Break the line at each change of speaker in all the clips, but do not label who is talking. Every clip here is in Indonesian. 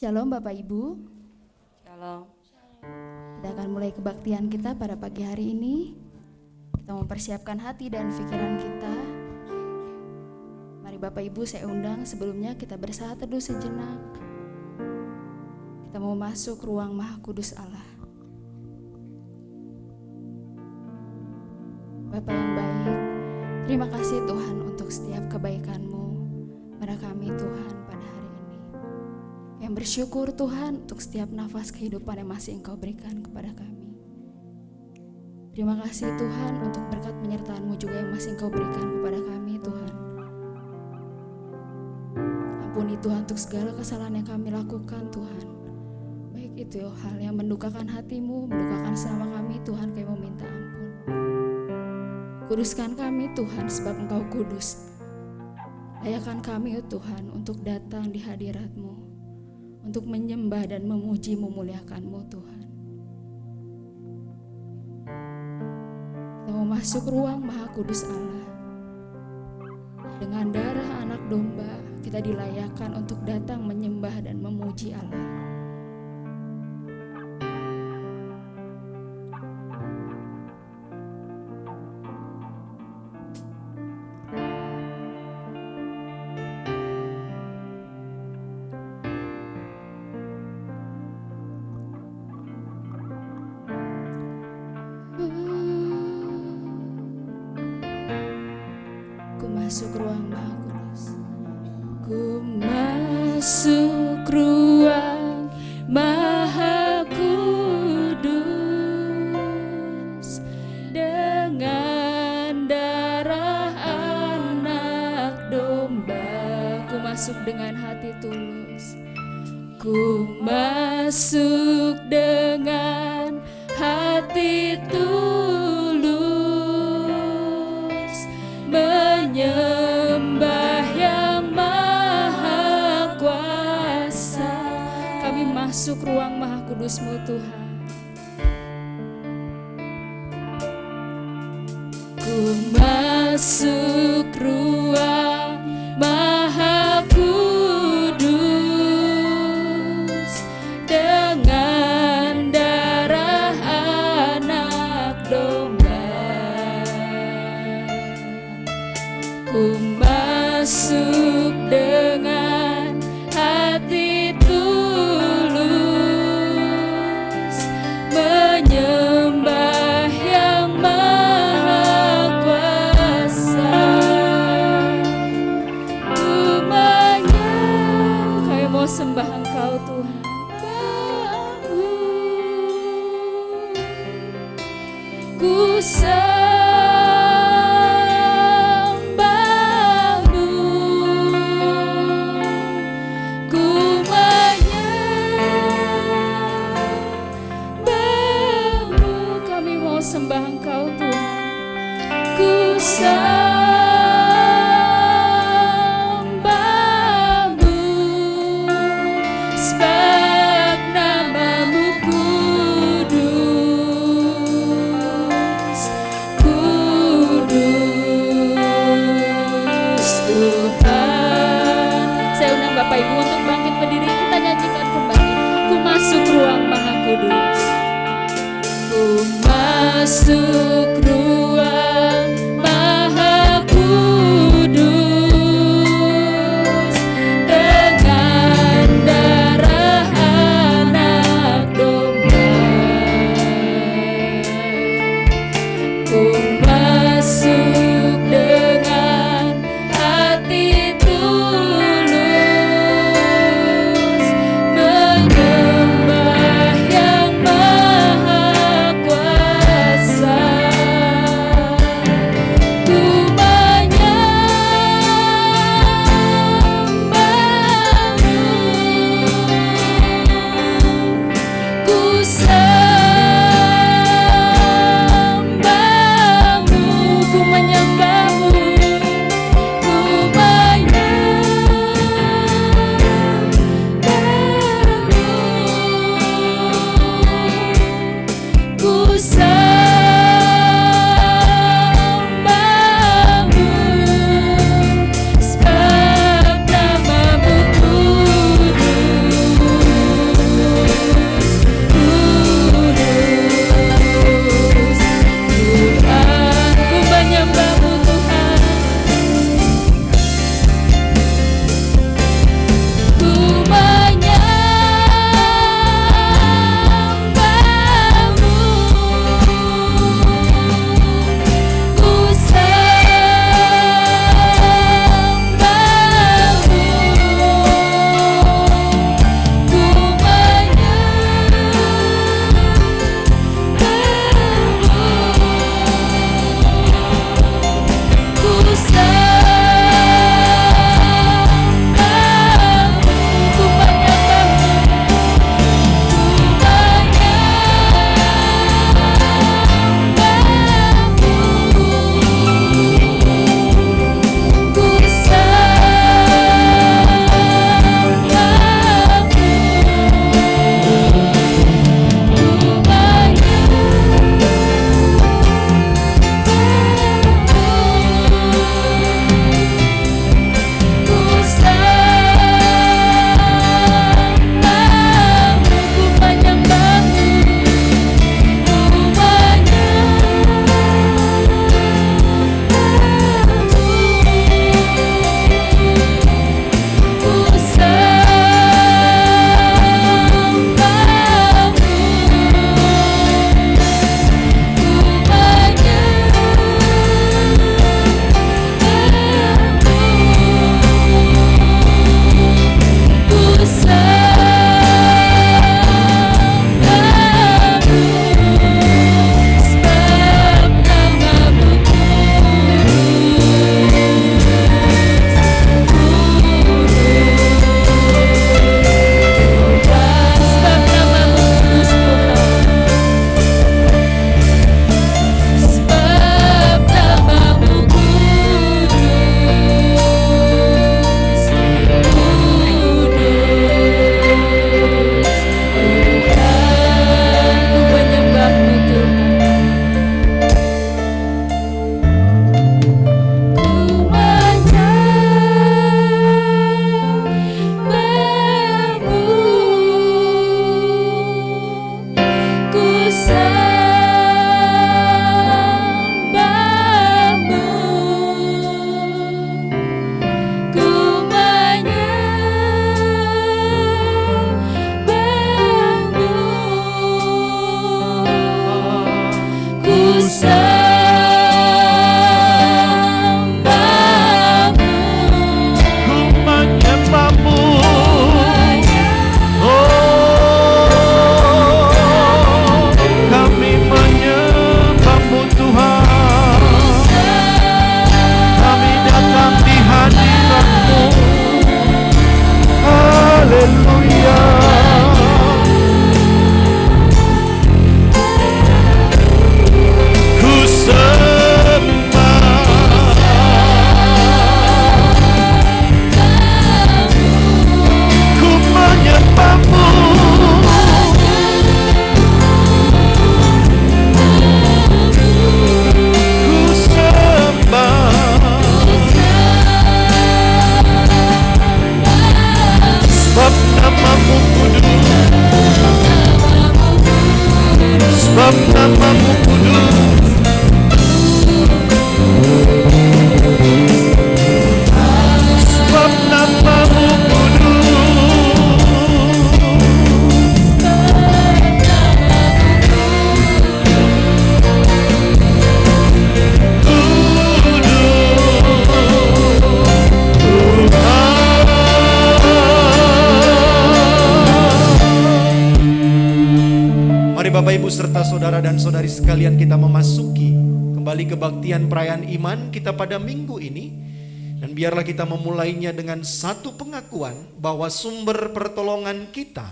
Shalom Bapak Ibu.
Shalom.
Kita akan mulai kebaktian kita pada pagi hari ini. Kita mempersiapkan hati dan pikiran kita. Mari Bapak Ibu saya undang, sebelumnya kita bersaat teduh sejenak. Kita mau masuk ruang Maha Kudus Allah. Bapa yang baik, terima kasih Tuhan untuk setiap kebaikan-Mu pada kami Tuhan pada hari ini. Yang bersyukur Tuhan untuk setiap nafas kehidupan yang masih Engkau berikan kepada kami. Terima kasih Tuhan untuk berkat penyertaan-Mu juga yang masih Engkau berikan kepada kami Tuhan. Ampuni Tuhan untuk segala kesalahan yang kami lakukan Tuhan. Baik itu hal yang mendukakan hati-Mu, mendukakan sama kami Tuhan, kami meminta ampun. Kuduskan kami Tuhan sebab Engkau kudus. Layakkan kami Tuhan untuk datang di hadirat-Mu, untuk menyembah dan memuji memuliakan-Mu Tuhan. Kita mau masuk ruang Maha Kudus Allah. Dengan darah anak domba kita dilayakkan untuk datang menyembah dan memuji Allah. Masuk ruang Maha Kudus. Ku masuk ruang Maha Kudus dengan darah anak domba. Ku masuk dengan hati tulus. Ku masuk dengan hati tulus, menyembah yang maha kuasa. Kami masuk ruang Maha Kudus-Mu Tuhan. Ku masuk ruang Maha Kudus dengan darah anak domba. Ku masuk dengan hati tulus, menyembah yang maha kuasa. Ku menyembah, kami mau sembah Engkau Tuhan. Ku sembah Engkau Tuhan. Ku sembah-Mu sebab nama-Mu kudus, kudus Tuhan. Saya undang Bapak Ibu untuk bangkit berdiri, kita nyanyikan kembali. Ku masuk ruang Maha Kudus. Ku masuk ruang Maha Kudus dengan darah anak domba. Ku masuk dengan hati tulus, menyembah yang maha kuasa.
Ibu serta saudara dan saudari sekalian, kita memasuki kembali kebaktian perayaan iman kita pada minggu ini. Dan biarlah kita memulainya dengan satu pengakuan bahwa sumber pertolongan kita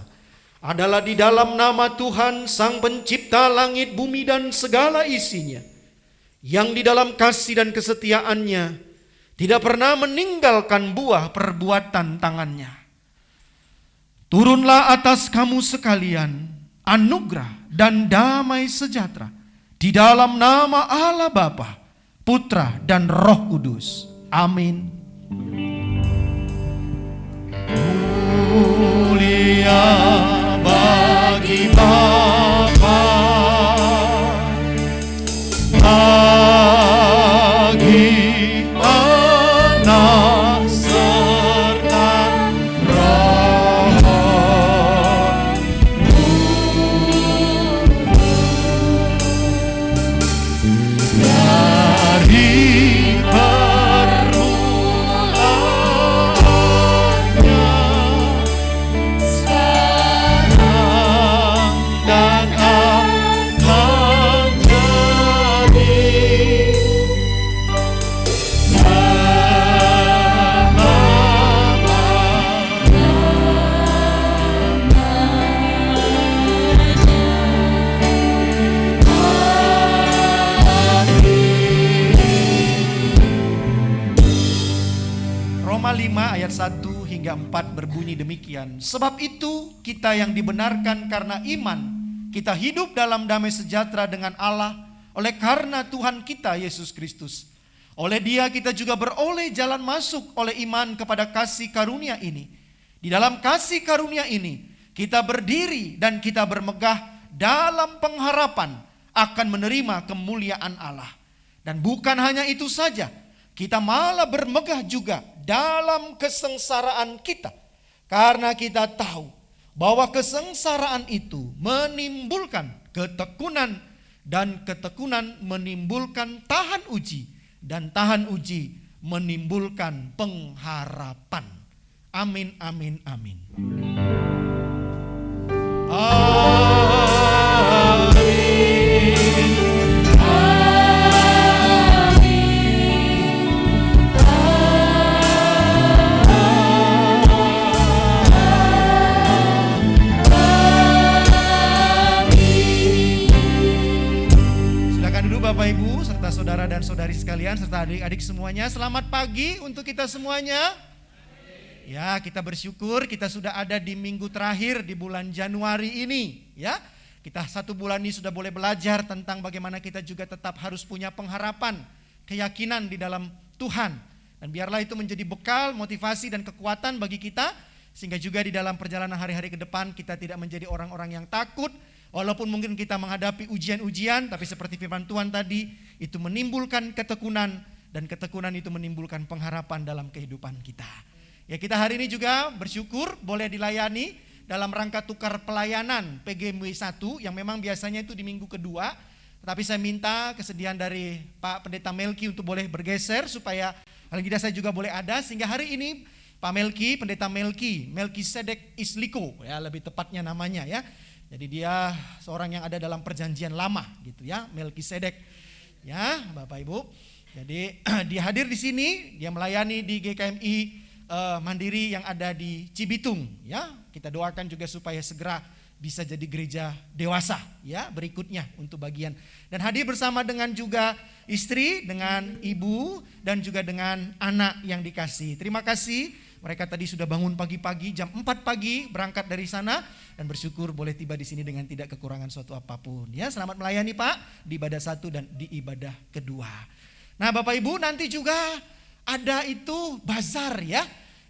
adalah di dalam nama Tuhan Sang Pencipta langit, bumi dan segala isinya, yang di dalam kasih dan kesetiaannya tidak pernah meninggalkan buah perbuatan tangannya. Turunlah atas kamu sekalian anugerah dan damai sejahtera di dalam nama Allah Bapa, Putra dan Roh Kudus. Amin. Mulia bagi Bapa, bagi Anak serta Roh dari permulaannya sekarang dan akan jadi Roma 5 ayat 1 hingga 4 berbunyi demikian. Sebab itu kita yang dibenarkan karena iman, kita hidup dalam damai sejahtera dengan Allah oleh karena Tuhan kita Yesus Kristus. Oleh Dia kita juga beroleh jalan masuk oleh iman kepada kasih karunia ini. Di dalam kasih karunia ini kita berdiri dan kita bermegah dalam pengharapan akan menerima kemuliaan Allah. Dan bukan hanya itu saja, kita malah bermegah juga dalam kesengsaraan kita, karena kita tahu bahwa kesengsaraan itu menimbulkan ketekunan, dan ketekunan menimbulkan tahan uji, dan tahan uji menimbulkan pengharapan. Amin, amin, amin. Bapak Ibu serta saudara dan saudari sekalian serta adik-adik semuanya, selamat pagi untuk kita semuanya. Ya, kita bersyukur kita sudah ada di minggu terakhir di bulan Januari ini, ya. Kita 1 bulan ini sudah boleh belajar tentang bagaimana kita juga tetap harus punya pengharapan, keyakinan di dalam Tuhan. Dan biarlah itu menjadi bekal, motivasi dan kekuatan bagi kita, sehingga juga di dalam perjalanan hari-hari ke depan kita tidak menjadi orang-orang yang takut. Walaupun mungkin kita menghadapi ujian-ujian, tapi seperti firman Tuhan tadi, itu menimbulkan ketekunan, dan ketekunan itu menimbulkan pengharapan dalam kehidupan kita. Ya, kita hari ini juga bersyukur boleh dilayani dalam rangka tukar pelayanan PGMW 1 yang memang biasanya itu di minggu kedua. Tetapi saya minta kesediaan dari Pak Pendeta Melki untuk boleh bergeser supaya paling tidak saya juga boleh ada, sehingga hari ini Pak Melki, Pendeta Melkisedek Isliko, ya lebih tepatnya namanya ya. Jadi dia seorang yang ada dalam perjanjian lama gitu ya, Melkisedek. Ya, Bapak Ibu. Jadi dia hadir di sini, dia melayani di GKMI Mandiri yang ada di Cibitung ya. Kita doakan juga supaya segera bisa jadi gereja dewasa ya berikutnya untuk bagian. Dan hadir bersama dengan juga istri, dengan ibu dan juga dengan anak yang dikasih. Terima kasih. Mereka tadi sudah bangun pagi-pagi, jam 4 pagi berangkat dari sana, dan bersyukur boleh tiba di sini dengan tidak kekurangan suatu apapun. Ya, selamat melayani Pak di ibadah 1 dan di ibadah kedua. Nah, Bapak Ibu, nanti juga ada itu bazar ya.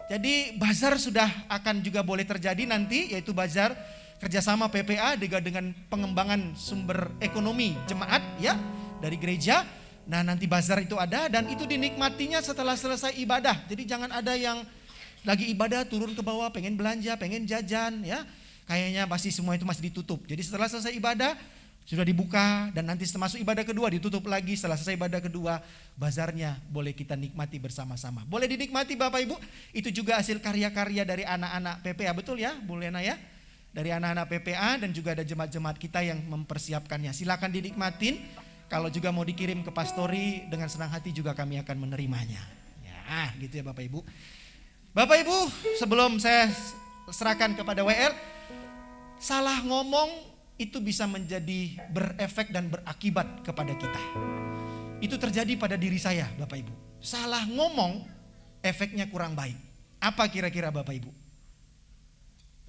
Jadi bazar sudah akan juga boleh terjadi nanti, yaitu bazar kerjasama PPA dengan pengembangan sumber ekonomi jemaat ya dari gereja. Nah, nanti bazar itu ada dan itu dinikmatinya setelah selesai ibadah. Jadi jangan ada yang lagi ibadah turun ke bawah pengen belanja, pengen jajan ya. Kayaknya pasti semua itu masih ditutup. Jadi setelah selesai ibadah sudah dibuka, dan nanti setelah masuk ibadah kedua ditutup lagi. Setelah selesai ibadah kedua, bazarnya boleh kita nikmati bersama-sama. Boleh dinikmati Bapak Ibu. Itu juga hasil karya-karya dari anak-anak PPA, betul ya Bu Lena ya? dari anak-anak PPA dan juga ada jemaat-jemaat kita yang mempersiapkannya. Silakan dinikmatin. Kalau juga mau dikirim ke pastori, dengan senang hati juga kami akan menerimanya. Ya, gitu ya Bapak Ibu. Bapak Ibu, sebelum saya serahkan kepada WL, salah ngomong itu bisa menjadi berefek dan berakibat kepada kita. Itu terjadi pada diri saya Bapak Ibu. Salah ngomong efeknya kurang baik. Apa kira-kira Bapak Ibu?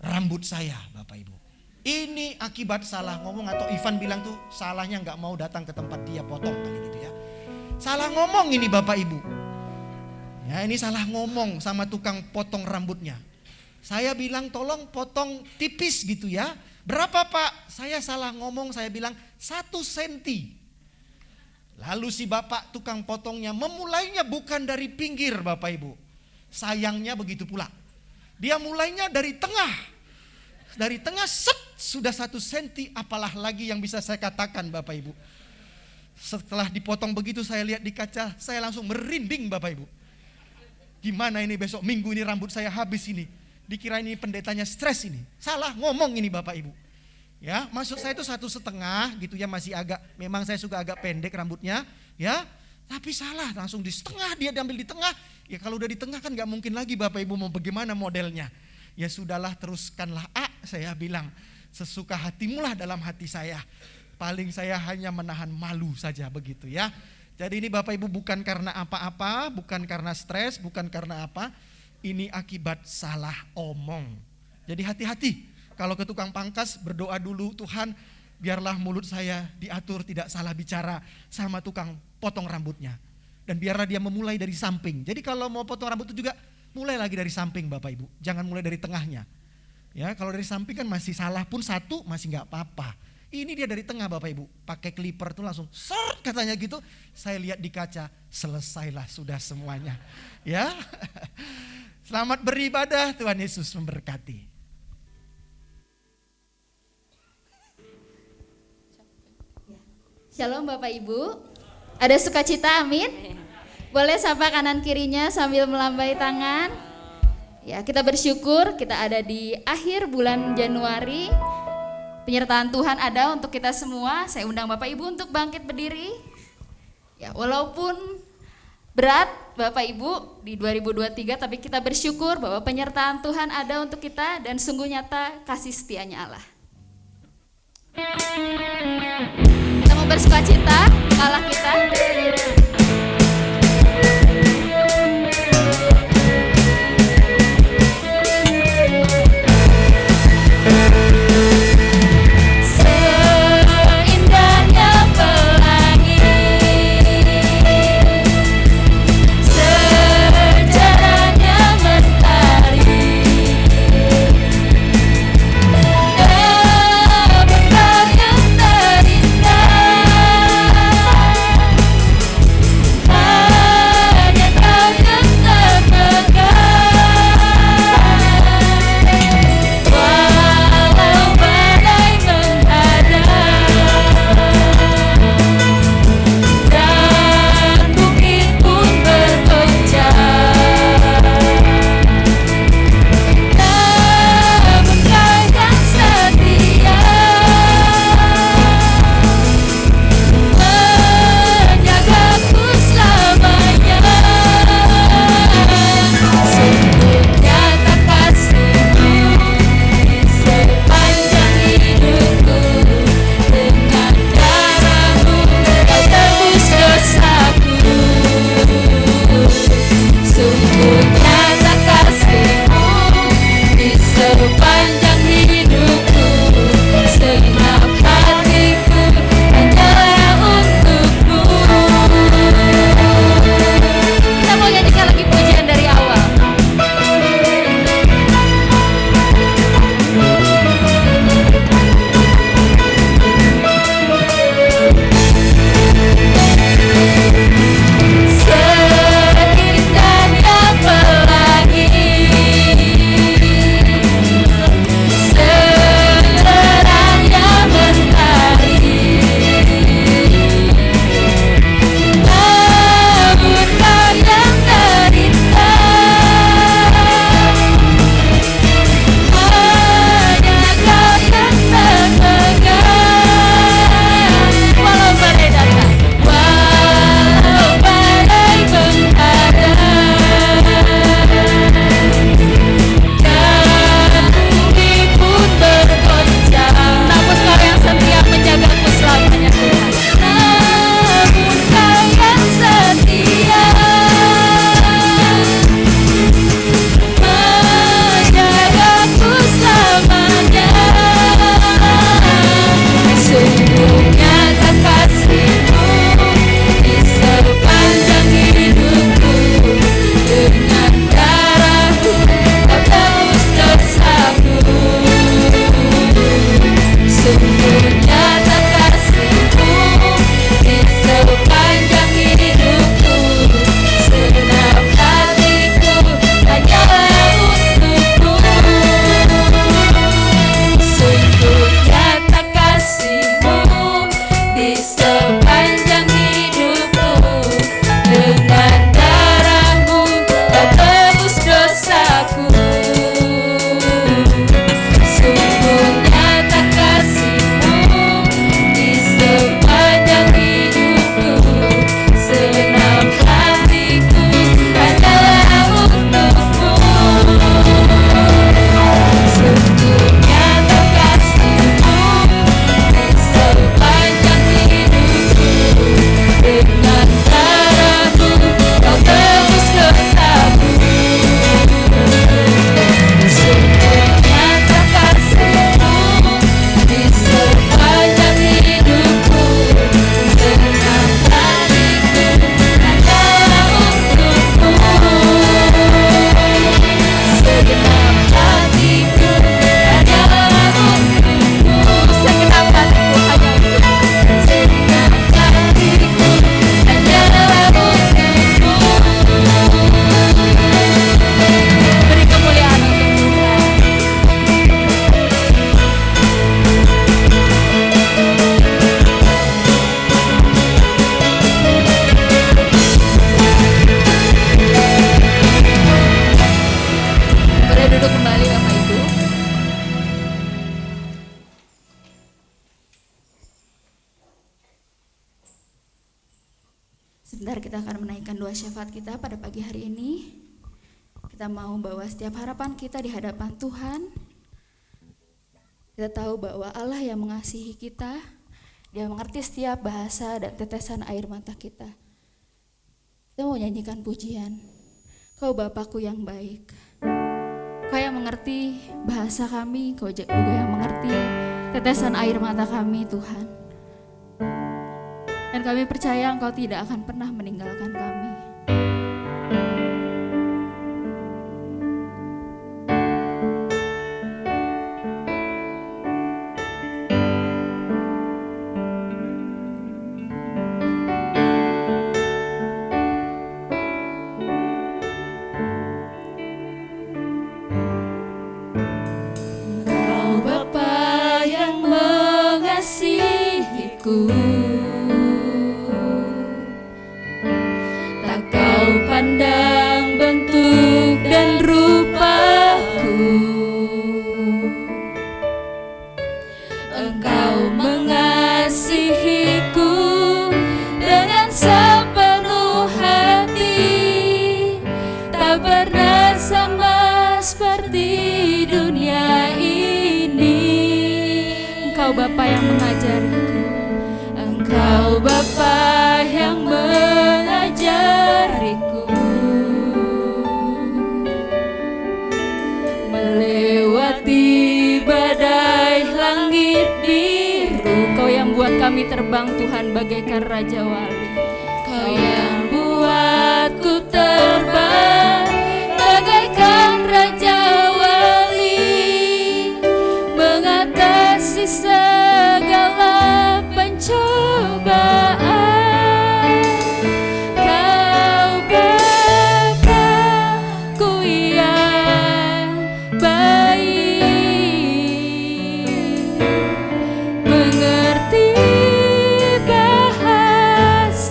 Rambut saya Bapak Ibu. Ini akibat salah ngomong, atau Ivan bilang tuh salahnya gak mau datang ke tempat dia potong kali gitu ya. Salah ngomong ini Bapak Ibu. Ya, ini salah ngomong sama tukang potong rambutnya. Saya bilang tolong potong tipis gitu ya. Berapa Pak? Saya salah ngomong, saya bilang 1 senti. Lalu si bapak tukang potongnya memulainya bukan dari pinggir Bapak Ibu. Sayangnya begitu pula. Dia mulainya dari tengah. Dari tengah set sudah 1 senti, apalah lagi yang bisa saya katakan Bapak Ibu. Setelah dipotong begitu saya lihat di kaca, saya langsung merinding Bapak Ibu. Gimana ini besok minggu ini rambut saya habis ini. Dikira ini pendetanya stres ini. Salah ngomong ini Bapak Ibu. Ya, maksud saya itu 1,5 gitu ya, masih agak, memang saya suka agak pendek rambutnya ya. Tapi salah, langsung di setengah, dia diambil di tengah. Ya kalau udah di tengah kan gak mungkin lagi Bapak Ibu mau bagaimana modelnya. Ya sudahlah, teruskanlah saya bilang. Sesuka hatimulah dalam hati saya. Paling saya hanya menahan malu saja begitu ya. Jadi ini Bapak Ibu bukan karena apa-apa, bukan karena stres, bukan karena apa. Ini akibat salah omong. Jadi hati-hati. Kalau ke tukang pangkas berdoa dulu, Tuhan biarlah mulut saya diatur tidak salah bicara sama tukang potong rambutnya. Dan biarlah dia memulai dari samping. Jadi kalau mau potong rambut itu juga mulai lagi dari samping Bapak Ibu. Jangan mulai dari tengahnya. Ya, kalau dari samping kan masih salah pun 1 masih gak apa-apa. Ini dia dari tengah Bapak Ibu. Pakai clipper tuh langsung sort katanya gitu. Saya lihat di kaca, selesailah sudah semuanya. Ya. Selamat beribadah, Tuhan Yesus memberkati.
Shalom Bapak Ibu. Ada sukacita, amin. Boleh sapa kanan kirinya sambil melambai tangan. Ya, kita bersyukur kita ada di akhir bulan Januari. Penyertaan Tuhan ada untuk kita semua. Saya undang Bapak Ibu untuk bangkit berdiri. Ya, walaupun berat Bapak Ibu di 2023, tapi kita bersyukur bahwa penyertaan Tuhan ada untuk kita dan sungguh nyata kasih setianya Allah. Kita mau bersukacita kalah kita. kita akan menaikkan doa syafaat kita pada pagi hari ini. Kita mau bawa setiap harapan kita di hadapan Tuhan. Kita tahu bahwa Allah yang mengasihi kita, Dia mengerti setiap bahasa dan tetesan air mata kita. Kita mau nyanyikan pujian. Kau Bapakku yang baik. Kau yang mengerti bahasa kami, Kau juga yang mengerti tetesan air mata kami, Tuhan. Dan kami percaya Engkau tidak akan pernah meninggalkan kami. Kau Bapa yang mengasihiku, tak kau pandang bentuk dan rupaku. Engkau mengasihiku dengan sepenuh hati, tak pernah sama seperti dunia ini. Engkau Bapa yang mengajariku, Engkau Bapa yang mengajariku melewati badai langit biru. Kau yang buat kami terbang Tuhan bagaikan Raja Wali. Kau yang buatku terbang bagaikan Raja Wali, mengatasi segala pencobaan. Kau Bapakku yang baik, mengerti bahasa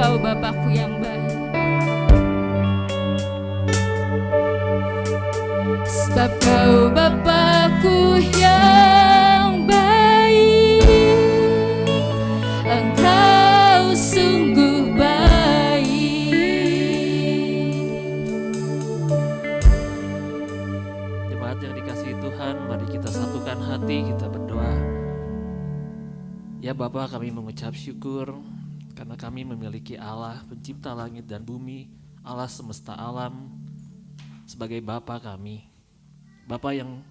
Engkau Bapakku yang baik. Sebab Kau Bapakku yang baik, Engkau sungguh baik.
Jemaat yang dikasihi Tuhan, mari kita satukan hati, kita berdoa. Ya Bapa, kami mengucap syukur karena kami memiliki Allah, pencipta langit dan bumi, Allah semesta alam, sebagai Bapa kami. Bapa yang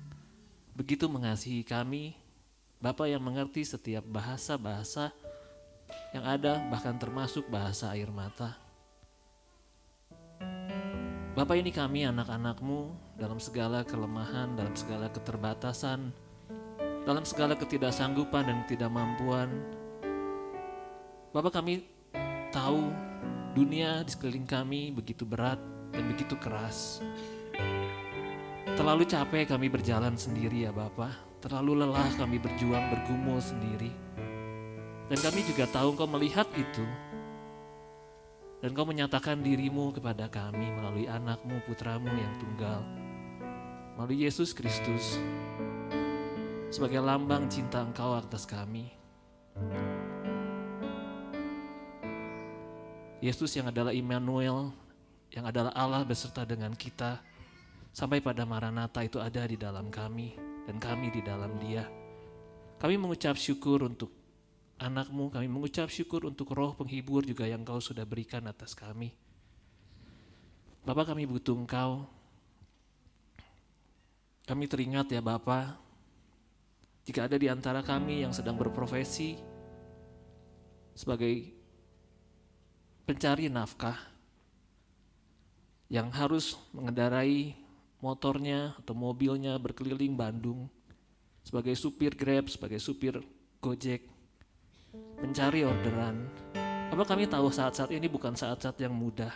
begitu mengasihi kami, Bapa yang mengerti setiap bahasa-bahasa yang ada, bahkan termasuk bahasa air mata. Bapa, ini kami anak-anak-Mu dalam segala kelemahan, dalam segala keterbatasan, dalam segala ketidaksanggupan dan ketidakmampuan. Bapa, kami tahu dunia di sekeliling kami begitu berat dan begitu keras. Terlalu capek kami berjalan sendiri ya Bapa. Terlalu lelah kami berjuang bergumul sendiri. Dan kami juga tahu Engkau melihat itu. Dan Engkau menyatakan diri-Mu kepada kami melalui anak-Mu, putra-Mu yang tunggal. Melalui Yesus Kristus. Sebagai lambang cinta Engkau atas kami. Yesus yang adalah Immanuel, yang adalah Allah beserta dengan kita. Sampai pada Maranatha itu ada di dalam kami dan kami di dalam Dia. Kami mengucap syukur untuk anak-Mu, kami mengucap syukur untuk roh penghibur juga yang Engkau sudah berikan atas kami. Bapa, kami butuh Engkau. Kami teringat ya Bapa, jika ada di antara kami yang sedang berprofesi sebagai pencari nafkah, yang harus mengendarai motornya atau mobilnya berkeliling Bandung sebagai supir Grab, sebagai supir Gojek, mencari orderan. Apa kami tahu saat-saat ini bukan saat-saat yang mudah.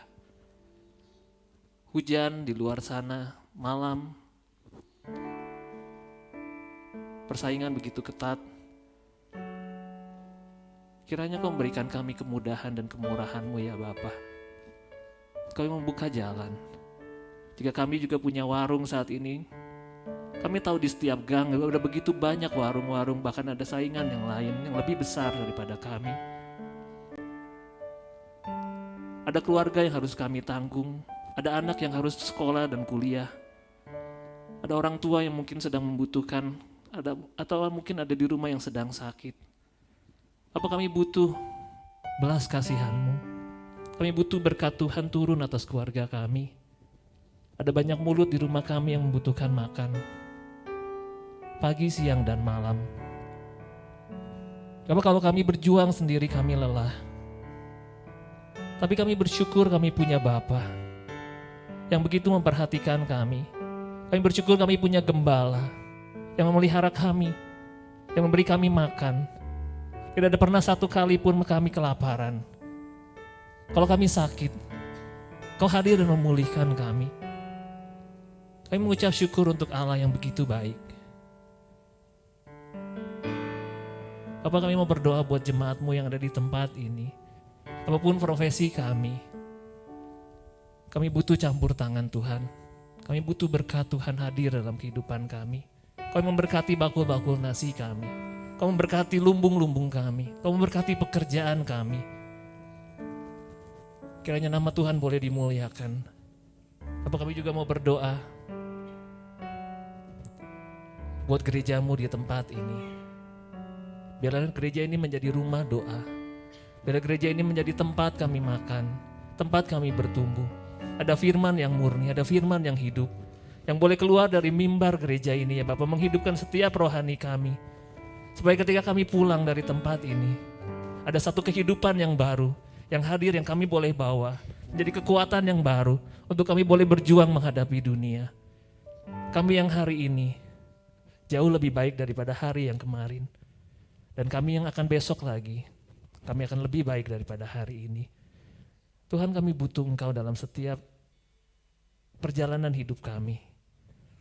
Hujan di luar sana, malam, persaingan begitu ketat. Kiranya Kau memberikan kami kemudahan dan kemurahan-Mu ya Bapa. Kau yang membuka jalan. Jika kami juga punya warung saat ini, kami tahu di setiap gang udah begitu banyak warung-warung, bahkan ada saingan yang lain yang lebih besar daripada kami. Ada keluarga yang harus kami tanggung, ada anak yang harus sekolah dan kuliah, ada orang tua yang mungkin sedang membutuhkan, atau mungkin ada di rumah yang sedang sakit. Apa kami butuh belas kasihan-Mu? Kami butuh berkat Tuhan turun atas keluarga kami. Ada banyak mulut di rumah kami yang membutuhkan makan. Pagi, siang, dan malam. Kalau kami berjuang sendiri kami lelah. Tapi kami bersyukur kami punya Bapa yang begitu memperhatikan kami. Kami bersyukur kami punya gembala yang memelihara kami, yang memberi kami makan. Tidak ada pernah satu kali pun kami kelaparan. Kalau kami sakit, Kau hadir dan memulihkan kami. Kami mengucap syukur untuk Allah yang begitu baik. Bapak, kami mau berdoa buat jemaat-Mu yang ada di tempat ini. Apapun profesi kami butuh campur tangan Tuhan. Kami butuh berkat Tuhan hadir dalam kehidupan kami. Kau memberkati bakul-bakul nasi kami. Kau memberkati lumbung-lumbung kami. Kau memberkati pekerjaan kami. Kiranya nama Tuhan boleh dimuliakan. Bapak, kami juga mau berdoa buat gereja-Mu di tempat ini. Biarlah gereja ini menjadi rumah doa. Biarlah gereja ini menjadi tempat kami makan, tempat kami bertumbuh. Ada firman yang murni, ada firman yang hidup, yang boleh keluar dari mimbar gereja ini ya Bapak, menghidupkan setiap rohani kami. Supaya ketika kami pulang dari tempat ini, ada satu kehidupan yang baru, yang hadir, yang kami boleh bawa. Menjadi kekuatan yang baru, untuk kami boleh berjuang menghadapi dunia. Kami yang hari ini, jauh lebih baik daripada hari yang kemarin. Dan kami yang akan besok lagi, kami akan lebih baik daripada hari ini. Tuhan, kami butuh Engkau dalam setiap perjalanan hidup kami.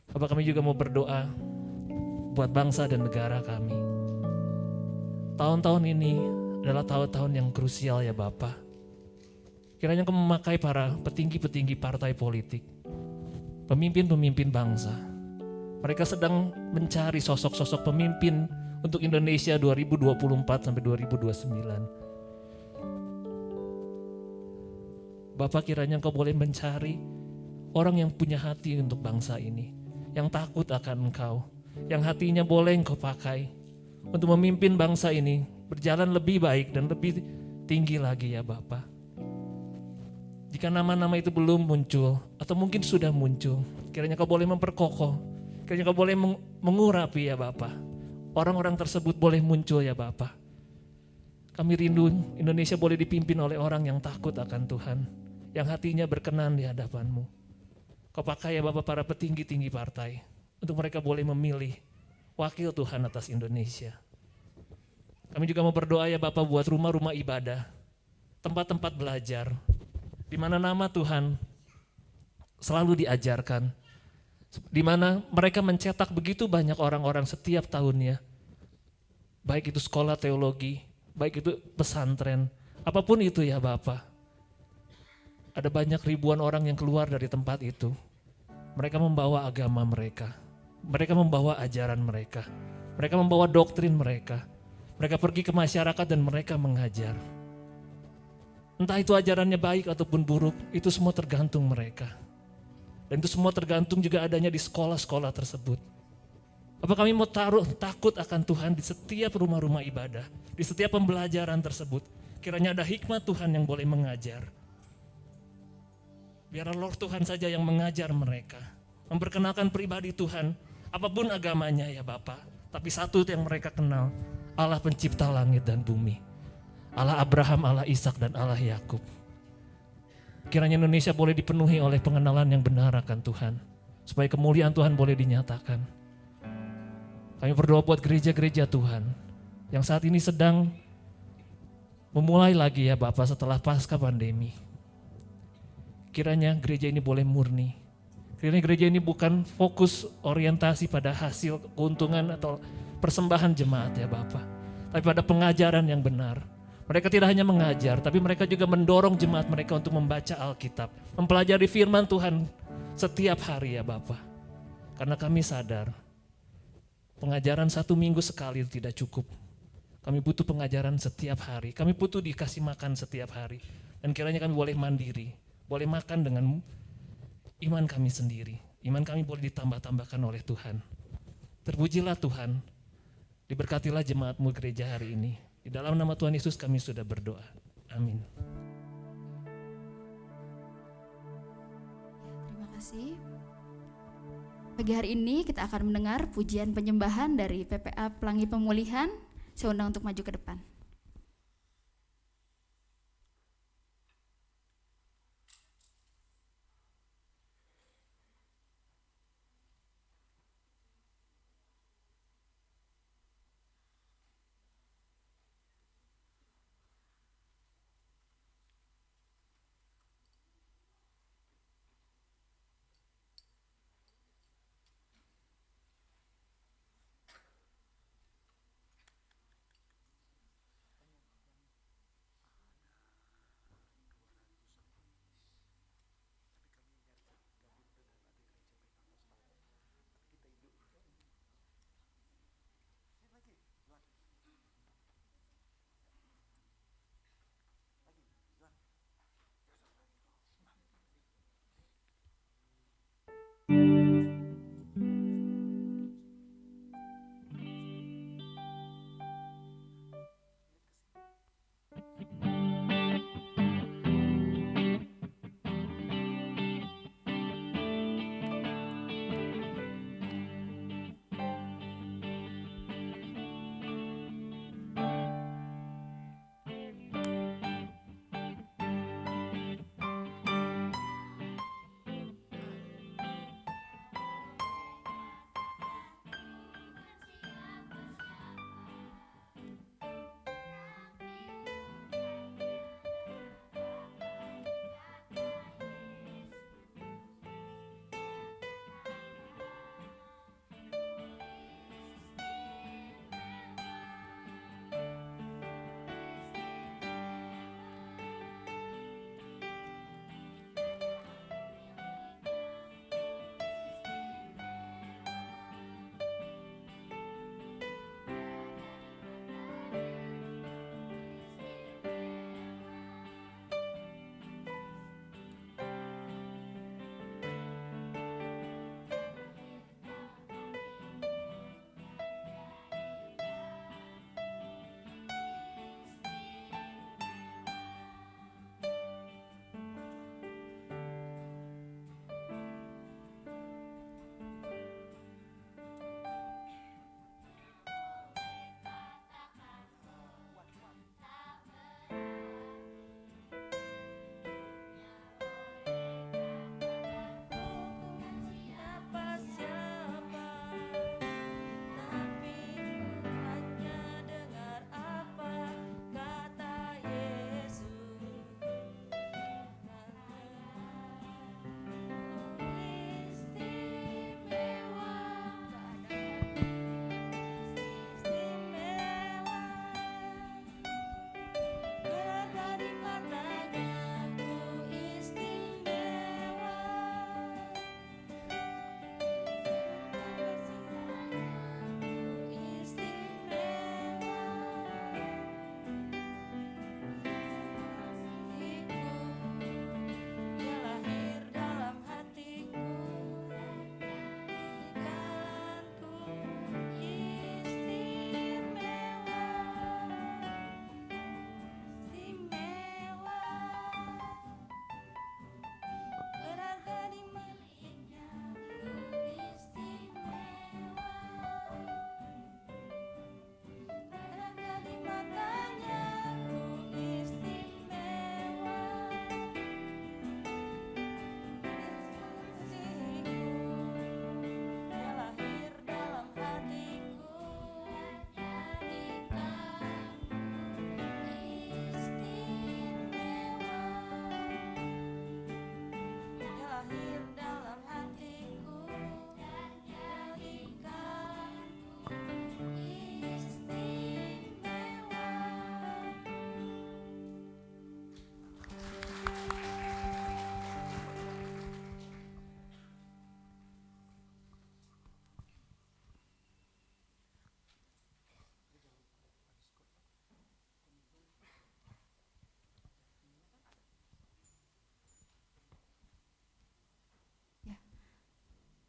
Bapak, kami juga mau berdoa buat bangsa dan negara kami. Tahun-tahun ini adalah tahun-tahun yang krusial ya Bapak. Kiranya Engkau memakai para petinggi-petinggi partai politik, pemimpin-pemimpin bangsa. Mereka sedang mencari sosok-sosok pemimpin untuk Indonesia 2024 sampai 2029. Bapak, kiranya Engkau boleh mencari orang yang punya hati untuk bangsa ini, yang takut akan Engkau, yang hatinya boleh Engkau pakai untuk memimpin bangsa ini berjalan lebih baik dan lebih tinggi lagi ya Bapak. Jika nama-nama itu belum muncul atau mungkin sudah muncul, kiranya Kau boleh memperkokoh, kiranya Kau boleh mengurapi ya Bapak. Orang-orang tersebut boleh muncul ya Bapak. Kami rindu Indonesia boleh dipimpin oleh orang yang takut akan Tuhan, yang hatinya berkenan di hadapan-Mu. Kau pakai ya Bapak para petinggi-tinggi partai, untuk mereka boleh memilih wakil Tuhan atas Indonesia. Kami juga mau berdoa ya Bapak buat rumah-rumah ibadah, tempat-tempat belajar, di mana nama Tuhan selalu diajarkan, di mana mereka mencetak begitu banyak orang-orang setiap tahunnya, baik itu sekolah teologi, baik itu pesantren, apapun itu ya Bapak. Ada banyak ribuan orang yang keluar dari tempat itu. Mereka membawa agama mereka. Mereka membawa ajaran mereka. Mereka membawa doktrin mereka. Mereka pergi ke masyarakat dan mereka mengajar. Entah itu ajarannya baik ataupun buruk, itu semua tergantung mereka. Dan itu semua tergantung juga adanya di sekolah-sekolah tersebut. Apa kami mau takut akan Tuhan di setiap rumah-rumah ibadah, di setiap pembelajaran tersebut. Kiranya ada hikmat Tuhan yang boleh mengajar. Biar Roh Tuhan saja yang mengajar mereka, memperkenalkan pribadi Tuhan, apapun agamanya ya Bapak. Tapi satu yang mereka kenal, Allah pencipta langit dan bumi. Allah Abraham, Allah Ishak dan Allah Yakub. Kiranya Indonesia boleh dipenuhi oleh pengenalan yang benar akan Tuhan, supaya kemuliaan Tuhan boleh dinyatakan. Kami berdoa buat gereja-gereja Tuhan, yang saat ini sedang memulai lagi ya Bapak setelah pasca pandemi. Kiranya gereja ini boleh murni. Kiranya gereja ini bukan fokus orientasi pada hasil keuntungan atau persembahan jemaat ya Bapak, tapi pada pengajaran yang benar. Mereka tidak hanya mengajar, tapi mereka juga mendorong jemaat mereka untuk membaca Alkitab, mempelajari firman Tuhan setiap hari ya Bapak. Karena kami sadar, pengajaran 1 minggu sekali itu tidak cukup. Kami butuh pengajaran setiap hari, kami butuh dikasih makan setiap hari. Dan kiranya kami boleh mandiri, boleh makan dengan iman kami sendiri. Iman kami boleh ditambah-tambahkan oleh Tuhan. Terpujilah Tuhan, diberkatilah jemaat-Mu gereja hari ini. Di dalam nama Tuhan Yesus kami sudah berdoa. Amin.
Terima kasih. Pagi hari ini kita akan mendengar pujian penyembahan dari PPA Pelangi Pemulihan. Saya undang untuk maju ke depan.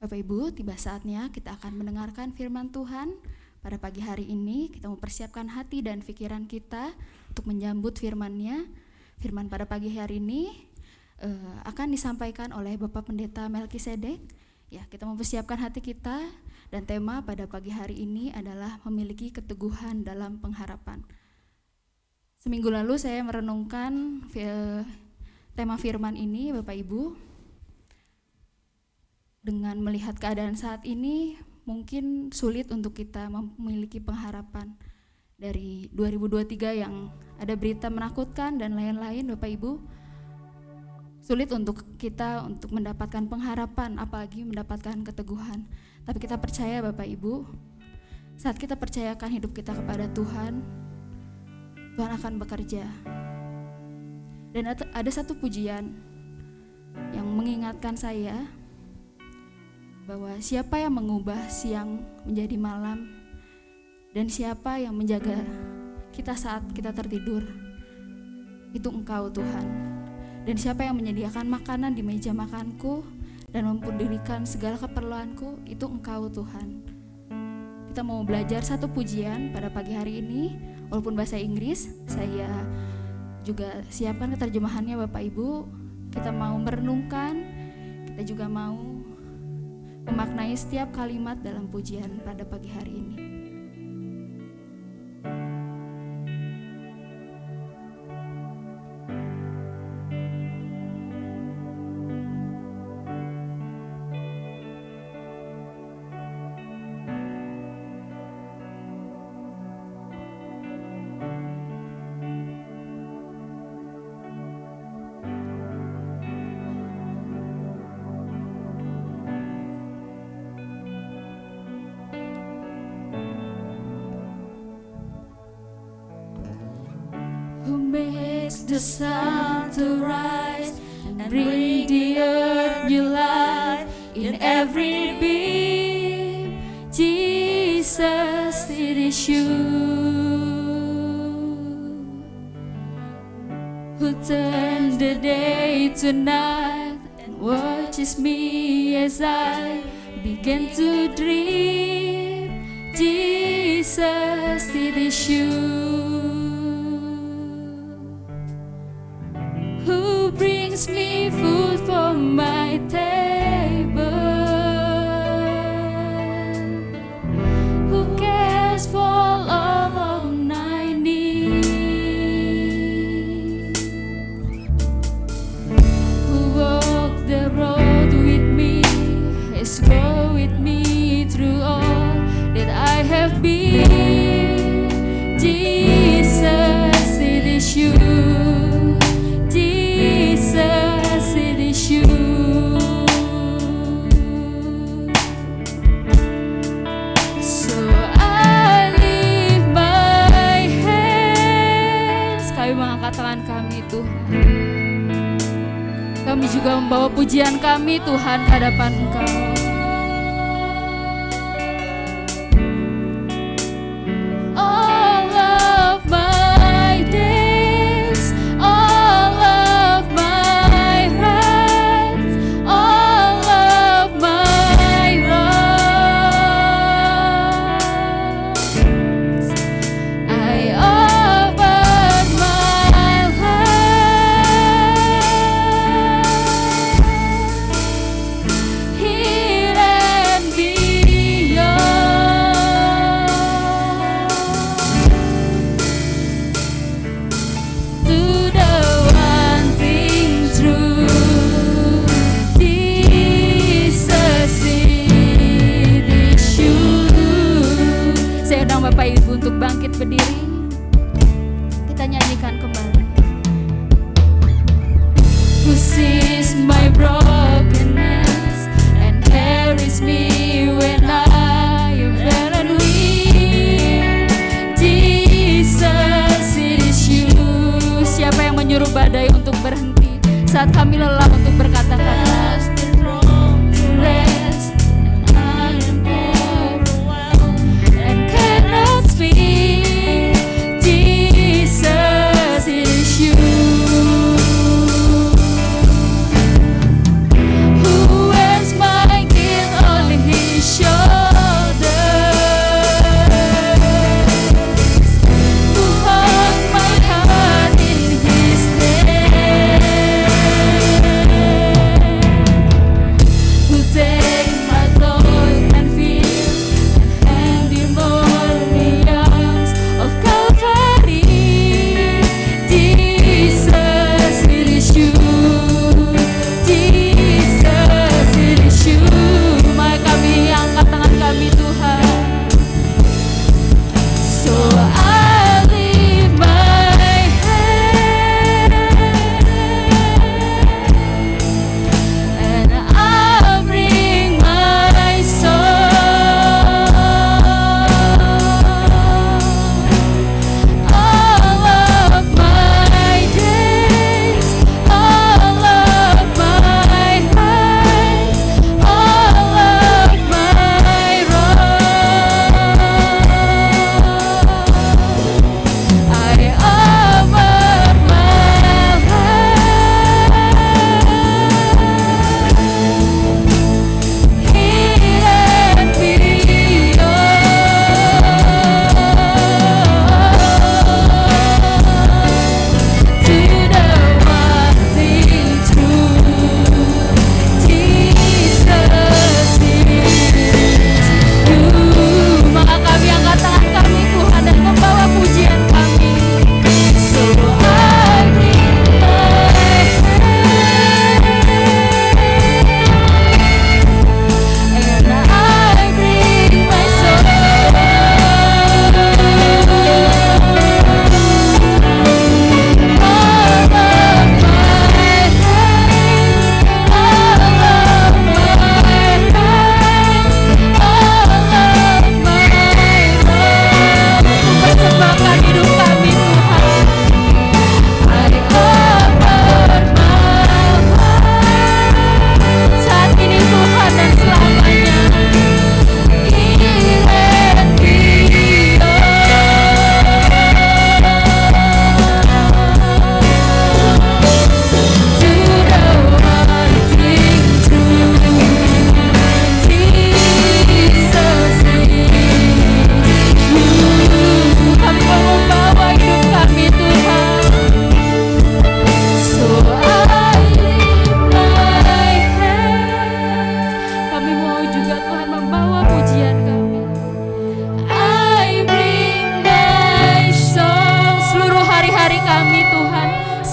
Bapak Ibu, tiba saatnya kita akan mendengarkan firman Tuhan. Pada pagi hari ini kita mempersiapkan hati dan pikiran kita untuk menyambut firman-Nya. Firman pada pagi hari ini akan disampaikan oleh Bapak Pendeta Melkisedek. Ya, kita mempersiapkan hati kita, dan tema pada pagi hari ini adalah memiliki keteguhan dalam pengharapan. Seminggu lalu saya merenungkan tema firman ini, Bapak Ibu. Dengan melihat keadaan saat ini, mungkin sulit untuk kita memiliki pengharapan. Dari 2023 yang ada berita menakutkan dan lain-lain, Bapak Ibu, sulit untuk kita untuk mendapatkan pengharapan, apalagi mendapatkan keteguhan. Tapi kita percaya, Bapak Ibu, saat kita percayakan hidup kita kepada Tuhan, Tuhan akan bekerja. Dan ada satu pujian yang mengingatkan saya bahwa siapa yang mengubah siang menjadi malam, dan siapa yang menjaga kita saat kita tertidur, itu Engkau Tuhan. Dan siapa yang menyediakan makanan di meja makanku dan mempedulikan segala keperluanku, itu Engkau Tuhan. Kita mau belajar satu pujian pada pagi hari ini, walaupun bahasa Inggris. Saya juga siapkan keterjemahannya, Bapak Ibu. Kita mau merenungkan, kita juga mau memaknai setiap kalimat dalam pujian pada pagi hari ini. The sun to rise and bring the earth new life in every beam. Jesus, it is you who turns the day to night and watches me as I begin to dream. Jesus, it is you who brings me food from my table, who cares for all of my needs, who walked the road with me, has gone with me through all that I have been. Jesus, it is you. Jesus, it is you. So I lift my hands. Kami mengangkat tangan kami, Tuhan. Kami juga membawa pujian kami, Tuhan, ke hadapan Engkau. Berdiri, kita nyanyikan kembali. Who sees my brokenness and carries me when I am fat and weak. Jesus, it is you. Siapa yang menyuruh badai untuk berhenti saat kami lelah untuk berkata-kata? Rest, I am overwhelmed and cannot speak. Who wears my guilt on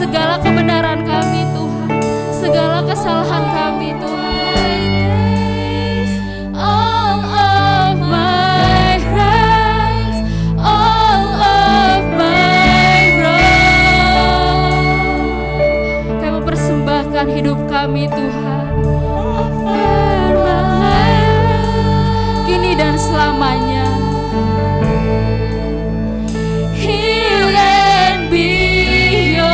segala kebenaran kami Tuhan, segala kesalahan kami Tuhan. All of my wrongs, all of my wrong, kami mempersembahkan hidup kami Tuhan, kini dan selamanya. Heal and beyond,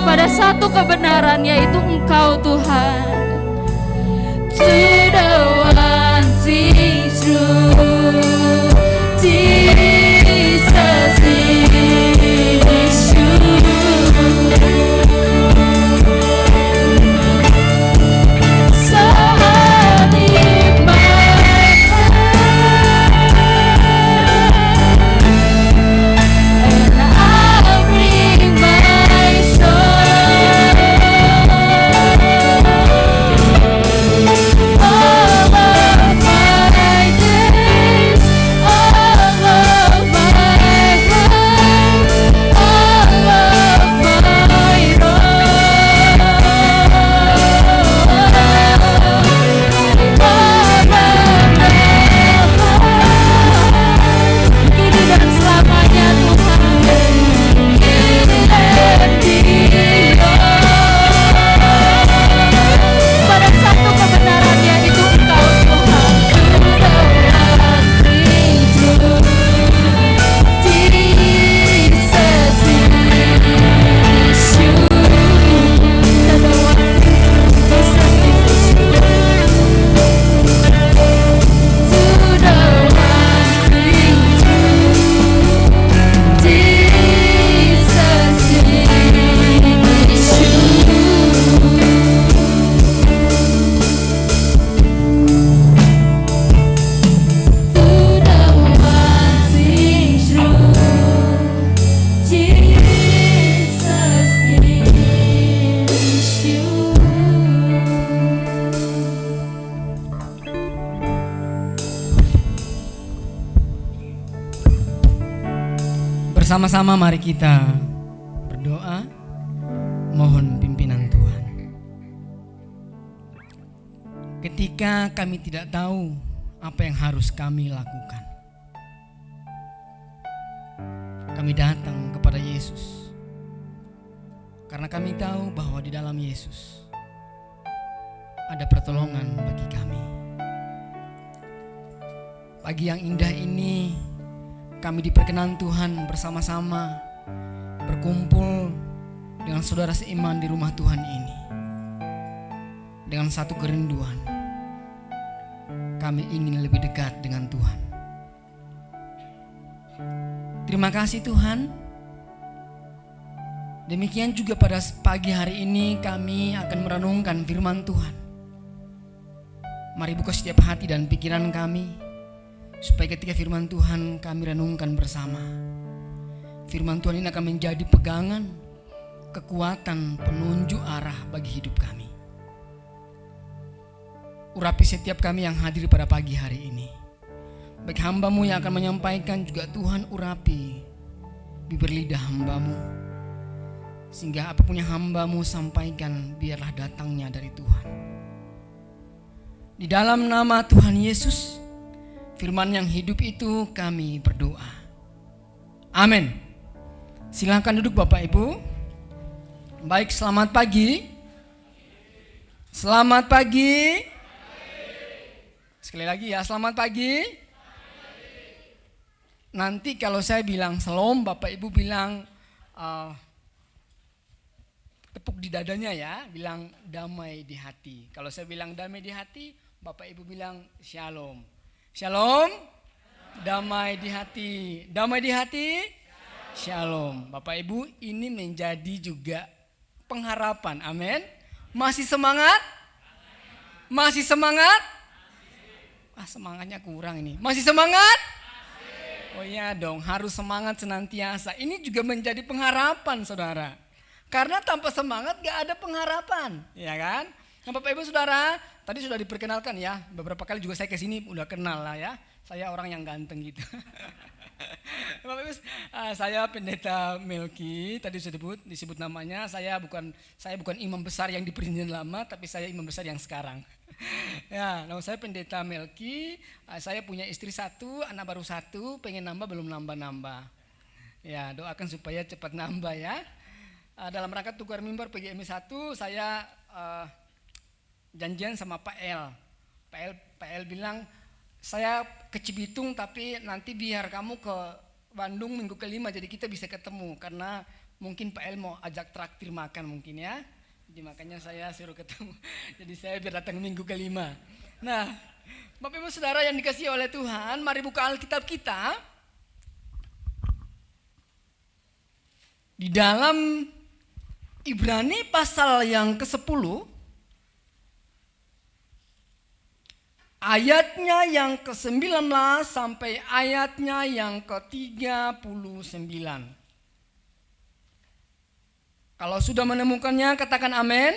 pada satu kebenaran yaitu Engkau Tuhan. To the one thing true, Jesus is you. So I lift my hand and I bring my soul. All of my days, all of my wrongs, all of my kini dan selamanya Tuhan. Kini dan beyond, pada satu kebenaran yaitu Engkau Tuhan.
Bersama-sama mari kita berdoa, mohon pimpinan Tuhan. Ketika kami tidak tahu apa yang harus kami lakukan, kami datang kepada Yesus karena kami tahu bahwa di dalam Yesus ada pertolongan bagi kami. Pagi yang indah ini kami diperkenan Tuhan bersama-sama berkumpul dengan saudara seiman di rumah Tuhan ini. Dengan satu kerinduan, kami ingin lebih dekat dengan Tuhan. Terima kasih Tuhan. Demikian juga pada pagi hari ini kami akan merenungkan firman Tuhan. Mari buka setiap hati dan pikiran kami, supaya ketika firman Tuhan kami renungkan bersama, firman Tuhan ini akan menjadi pegangan, kekuatan, penunjuk arah bagi hidup kami. Urapi setiap kami yang hadir pada pagi hari ini. Baik hamba-Mu yang akan menyampaikan, juga Tuhan urapi bibir lidah hamba-Mu, sehingga apapun yang hamba-Mu sampaikan biarlah datangnya dari Tuhan. Di dalam nama Tuhan Yesus, firman yang hidup itu kami berdoa. Amin. Silakan duduk Bapak Ibu. Baik, selamat pagi. Selamat pagi. Sekali lagi ya, selamat pagi. Nanti kalau saya bilang shalom, Bapak Ibu bilang tepuk di dadanya ya, bilang damai di hati. Kalau saya bilang damai di hati, Bapak Ibu bilang shalom. Shalom, damai di hati. Damai di hati, shalom. Bapak Ibu, ini menjadi juga pengharapan. Amin. Masih semangat? Masih semangat? Semangatnya kurang ini. Masih semangat? Oh iya dong, harus semangat senantiasa. Ini juga menjadi pengharapan saudara. Karena tanpa semangat gak ada pengharapan, ya kan? Nah Bapak Ibu Saudara, tadi sudah diperkenalkan ya, beberapa kali juga saya kesini udah kenal lah ya. Saya orang yang ganteng gitu. Bapak Ibu, saya Pendeta Melki, tadi disebut namanya. Saya bukan imam besar yang di perjanjian lama, tapi saya imam besar yang sekarang. Ya, nama saya Pendeta Melki. Saya punya istri 1, anak baru 1, pengen nambah belum nambah-nambah. Ya, doakan supaya cepat nambah ya. Dalam rangka tukar mimbar PGMI 1, saya janjian sama Pak El. Pak El bilang, saya ke Cibitung tapi nanti biar kamu ke Bandung minggu ke-5 jadi kita bisa ketemu, karena mungkin Pak El mau ajak traktir makan mungkin ya. Jadi makanya saya suruh ketemu. Jadi saya biar datang minggu ke-5. Nah, Bapak Ibu Saudara yang dikasihi oleh Tuhan, mari buka Alkitab kita. Di dalam Ibrani pasal yang ke-10 ayatnya yang ke-19 sampai ayatnya yang ke-39. Kalau sudah menemukannya katakan amin.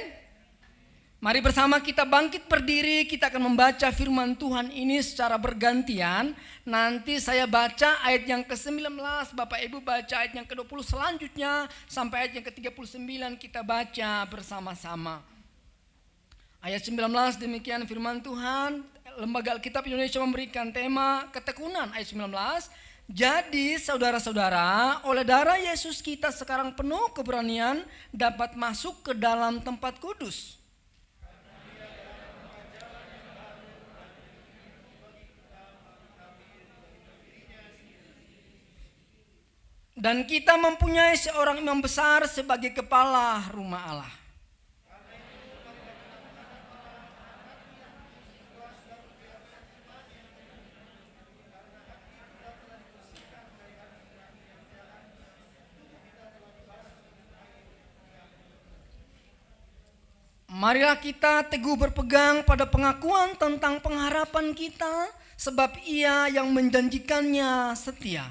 Mari bersama kita bangkit berdiri, kita akan membaca firman Tuhan ini secara bergantian. Nanti saya baca ayat yang ke-19, Bapak Ibu baca ayat yang ke-20 selanjutnya sampai ayat yang ke-39 kita baca bersama-sama. Ayat 19 demikian firman Tuhan. Lembaga Alkitab Indonesia memberikan tema ketekunan ayat 19. Jadi saudara-saudara, oleh darah Yesus kita sekarang penuh keberanian dapat masuk ke dalam tempat kudus. Dan kita mempunyai seorang imam besar sebagai kepala rumah Allah. Marilah kita teguh berpegang pada pengakuan tentang pengharapan kita, sebab Ia yang menjanjikannya setia.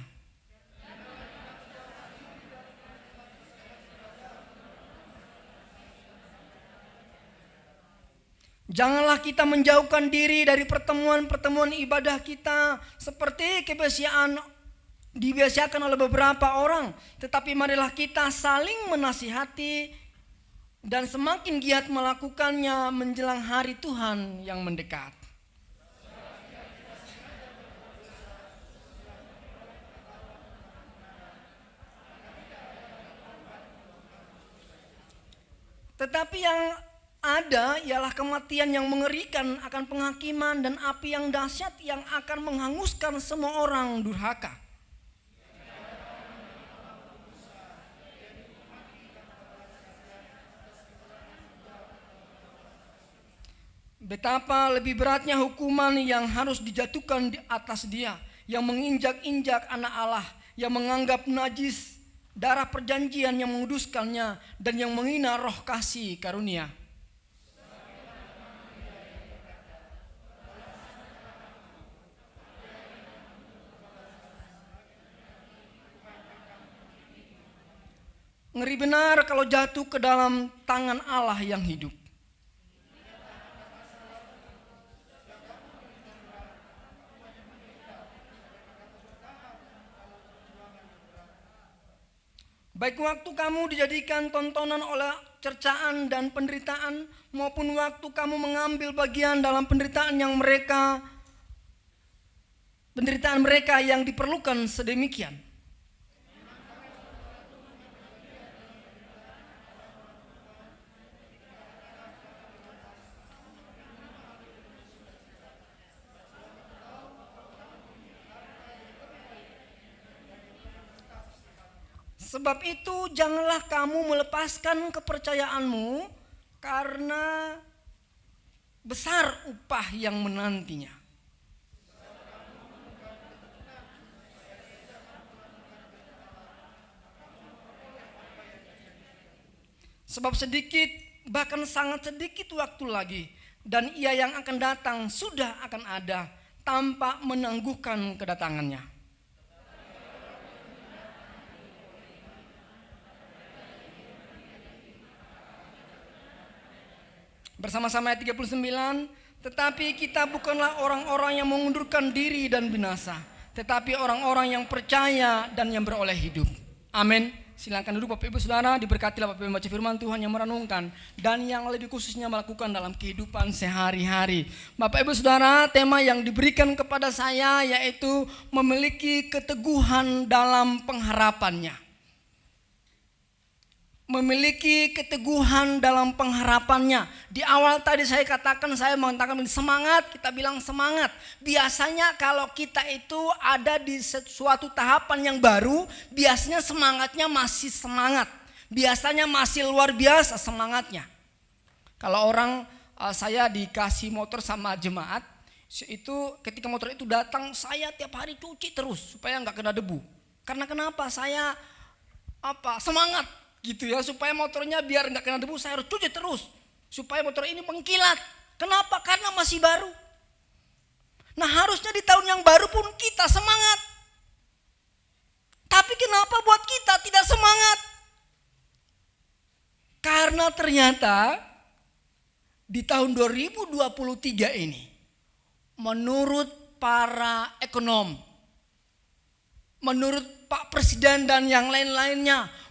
Janganlah kita menjauhkan diri dari pertemuan-pertemuan ibadah kita seperti dibiasakan oleh beberapa orang, tetapi marilah kita saling menasihati dan semakin giat melakukannya menjelang hari Tuhan yang mendekat. Tetapi yang ada ialah kematian yang mengerikan akan penghakiman dan api yang dahsyat yang akan menghanguskan semua orang durhaka. Betapa lebih beratnya hukuman yang harus dijatuhkan di atas dia, yang menginjak-injak anak Allah, yang menganggap najis darah perjanjian yang menguduskannya, dan yang menghina roh kasih karunia. Ngeri benar kalau jatuh ke dalam tangan Allah yang hidup. Baik waktu kamu dijadikan tontonan oleh cercaan dan penderitaan, maupun waktu kamu mengambil bagian dalam penderitaan mereka yang diperlukan sedemikian. Sebab itu janganlah kamu melepaskan kepercayaanmu, karena besar upah yang menantinya. Sebab sedikit, bahkan sangat sedikit waktu lagi, dan Ia yang akan datang sudah akan ada tanpa menangguhkan kedatangannya. Bersama-sama ayat 39, tetapi kita bukanlah orang-orang yang mengundurkan diri dan binasa, tetapi orang-orang yang percaya dan yang beroleh hidup. Amin. Silakan duduk Bapak Ibu Saudara, diberkatilah Bapak Ibu membaca firman Tuhan yang merenungkan dan yang lebih khususnya melakukan dalam kehidupan sehari-hari. Bapak Ibu Saudara, tema yang diberikan kepada saya yaitu memiliki keteguhan dalam pengharapannya. Memiliki keteguhan dalam pengharapannya. Di awal tadi saya mengatakan semangat, kita bilang semangat. Biasanya kalau kita itu ada di suatu tahapan yang baru, biasanya semangatnya masih semangat. Biasanya masih luar biasa semangatnya. Kalau saya dikasih motor sama jemaat, itu ketika motor itu datang, saya tiap hari cuci terus supaya nggak kena debu. Karena kenapa? Saya semangat. Gitu ya, supaya motornya biar nggak kena debu, saya harus cuci terus supaya motor ini mengkilat. Kenapa? Karena masih baru. Nah, harusnya di tahun yang baru pun kita semangat. Tapi kenapa buat kita tidak semangat? Karena ternyata di tahun 2023 ini, menurut para ekonom, menurut Pak Presiden dan yang lain-lainnya,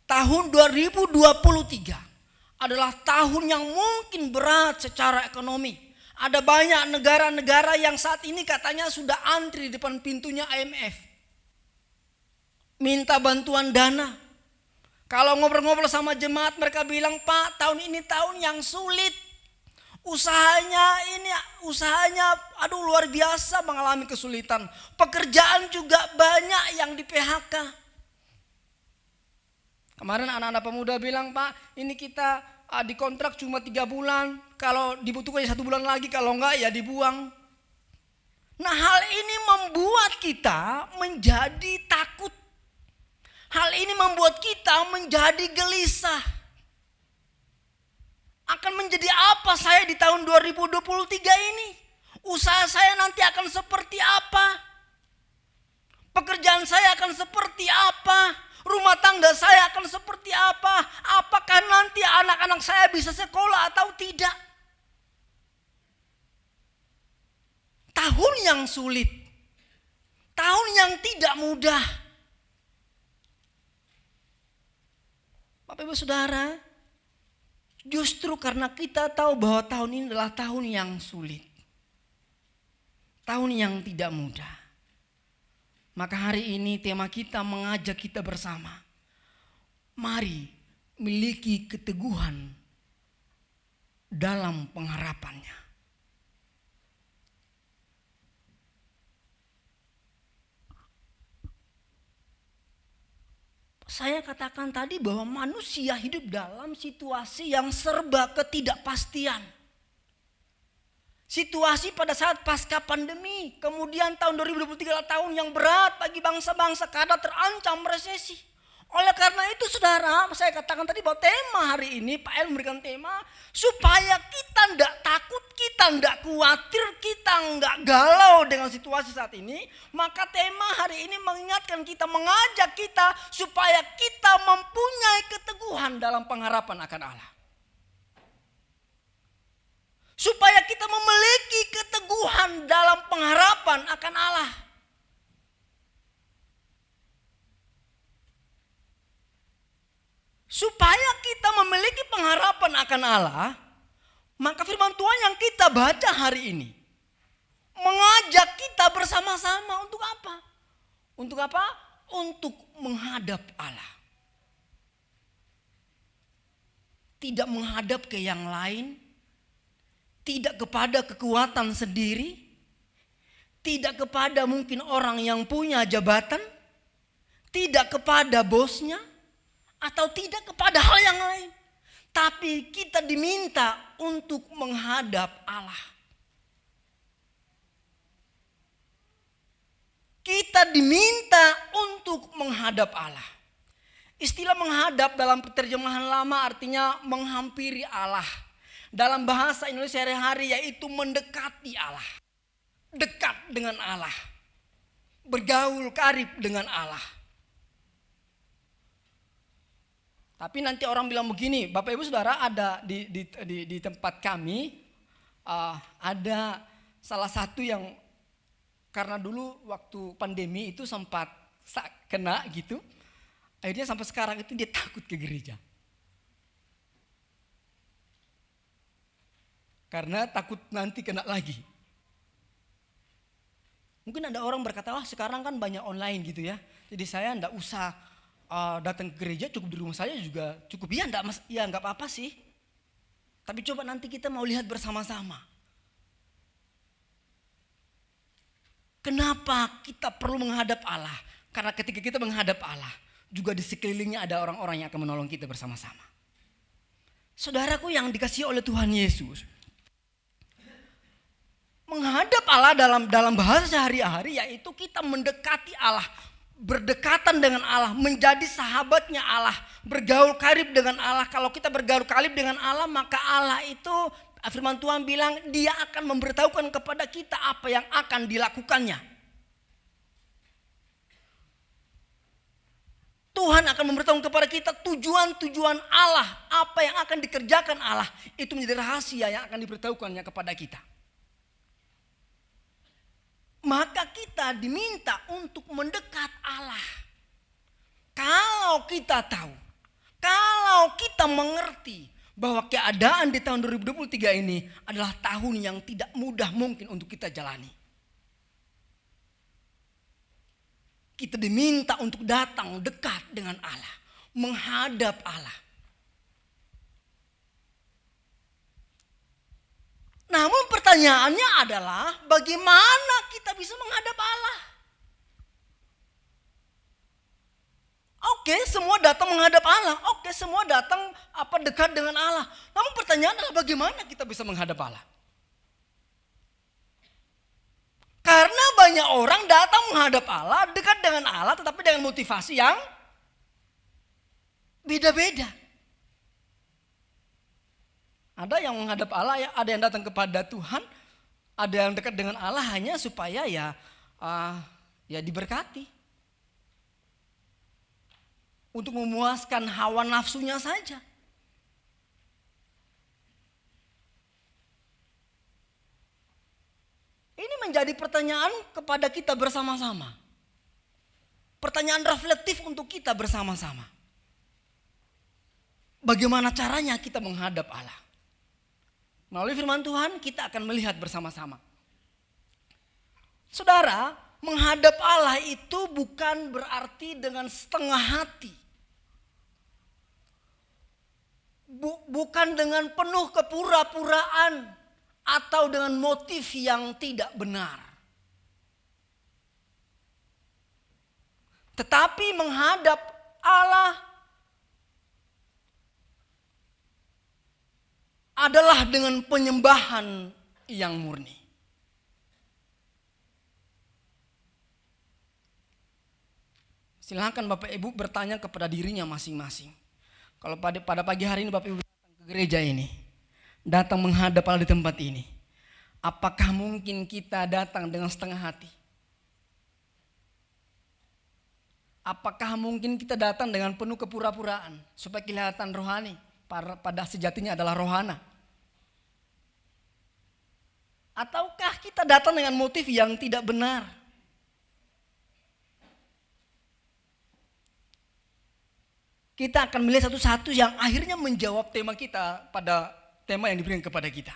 tahun 2023 adalah tahun yang mungkin berat secara ekonomi. Ada banyak negara-negara yang saat ini katanya sudah antri di depan pintunya IMF. Minta bantuan dana. Kalau ngobrol-ngobrol sama jemaat mereka bilang, Pak, tahun ini tahun yang sulit. Usahanya luar biasa mengalami kesulitan. Pekerjaan juga banyak yang di PHK. Kemarin anak-anak pemuda bilang, Pak, ini kita dikontrak cuma 3 bulan. Kalau dibutuhkan 1 bulan lagi, kalau enggak ya dibuang. Nah, hal ini membuat kita menjadi takut. Hal ini membuat kita menjadi gelisah. Akan menjadi apa saya di tahun 2023 ini? Usaha saya nanti akan seperti apa? Pekerjaan saya akan seperti apa? Rumah tangga saya akan seperti apa? Apakah nanti anak-anak saya bisa sekolah atau tidak? Tahun yang sulit. Tahun yang tidak mudah. Bapak Ibu Saudara, justru karena kita tahu bahwa tahun ini adalah tahun yang sulit. Tahun yang tidak mudah. Maka hari ini tema kita mengajak kita bersama. Mari miliki keteguhan dalam pengharapannya. Saya katakan tadi bahwa manusia hidup dalam situasi yang serba ketidakpastian. Situasi pada saat pasca pandemi, kemudian tahun 2023 adalah tahun yang berat bagi bangsa-bangsa karena terancam resesi. Oleh karena itu saudara, saya katakan tadi bahwa tema hari ini, Pak El memberikan tema, supaya kita tidak takut, kita tidak khawatir, kita tidak galau dengan situasi saat ini. Maka tema hari ini mengingatkan kita, mengajak kita supaya kita mempunyai keteguhan dalam pengharapan akan Allah. Supaya kita memiliki keteguhan dalam pengharapan akan Allah. Supaya kita memiliki pengharapan akan Allah, maka firman Tuhan yang kita baca hari ini mengajak kita bersama-sama untuk apa? Untuk apa? Untuk menghadap Allah. Tidak menghadap ke yang lain, tidak kepada kekuatan sendiri, tidak kepada mungkin orang yang punya jabatan, tidak kepada bosnya, atau tidak kepada hal yang lain. Tapi kita diminta untuk menghadap Allah. Kita diminta untuk menghadap Allah. Istilah menghadap dalam terjemahan lama artinya menghampiri Allah. Dalam bahasa Indonesia sehari-hari yaitu mendekati Allah. Dekat dengan Allah. Bergaul karib dengan Allah. Tapi nanti orang bilang begini, Bapak Ibu Saudara, ada di tempat kami ada salah satu yang Karena dulu waktu pandemi itu sempat kena gitu. Akhirnya sampai sekarang itu dia takut ke gereja. Karena takut nanti kena lagi. Mungkin ada orang berkata, wah sekarang kan banyak online gitu ya. Jadi saya enggak usah datang ke gereja, cukup di rumah saya juga cukup. Ya enggak apa-apa sih. Tapi coba nanti kita mau lihat bersama-sama. Kenapa kita perlu menghadap Allah? Karena ketika kita menghadap Allah, juga di sekelilingnya ada orang-orang yang akan menolong kita bersama-sama. Saudaraku yang dikasihi oleh Tuhan Yesus, menghadap Allah dalam bahasa sehari-hari yaitu kita mendekati Allah, berdekatan dengan Allah, menjadi sahabatnya Allah, bergaul karib dengan Allah. Kalau kita bergaul karib dengan Allah, maka Allah itu, firman Tuhan bilang, dia akan memberitahukan kepada kita apa yang akan dilakukannya. Tuhan akan memberitahukan kepada kita tujuan-tujuan Allah, apa yang akan dikerjakan Allah. Itu menjadi rahasia yang akan diberitahukannya kepada kita. Maka kita diminta untuk mendekat Allah. Kalau kita tahu, kalau kita mengerti bahwa keadaan di tahun 2023 ini adalah tahun yang tidak mudah mungkin untuk kita jalani. Kita diminta untuk datang dekat dengan Allah, menghadap Allah. Namun pertanyaannya adalah bagaimana kita bisa menghadap Allah? Oke, semua datang menghadap Allah. Oke, semua datang dekat dengan Allah. Namun pertanyaan adalah bagaimana kita bisa menghadap Allah? Karena banyak orang datang menghadap Allah, dekat dengan Allah, tetapi dengan motivasi yang beda-beda. Ada yang menghadap Allah, ada yang datang kepada Tuhan, ada yang dekat dengan Allah hanya supaya ya diberkati. Untuk memuaskan hawa nafsunya saja. Ini menjadi pertanyaan kepada kita bersama-sama. Pertanyaan reflektif untuk kita bersama-sama. Bagaimana caranya kita menghadap Allah? Melalui firman Tuhan kita akan melihat bersama-sama. Saudara, menghadap Allah itu bukan berarti dengan setengah hati. Bukan dengan penuh kepura-puraan atau dengan motif yang tidak benar. Tetapi menghadap Allah adalah dengan penyembahan yang murni. Silakan Bapak Ibu bertanya kepada dirinya masing-masing. Kalau pada pagi hari ini Bapak Ibu datang ke gereja ini, datang menghadap Allah di tempat ini, apakah mungkin kita datang dengan setengah hati? Apakah mungkin kita datang dengan penuh kepura-puraan supaya kelihatan rohani, pada sejatinya adalah rohana? Ataukah kita datang dengan motif yang tidak benar? Kita akan melihat satu-satu yang akhirnya menjawab tema kita pada tema yang diberikan kepada kita.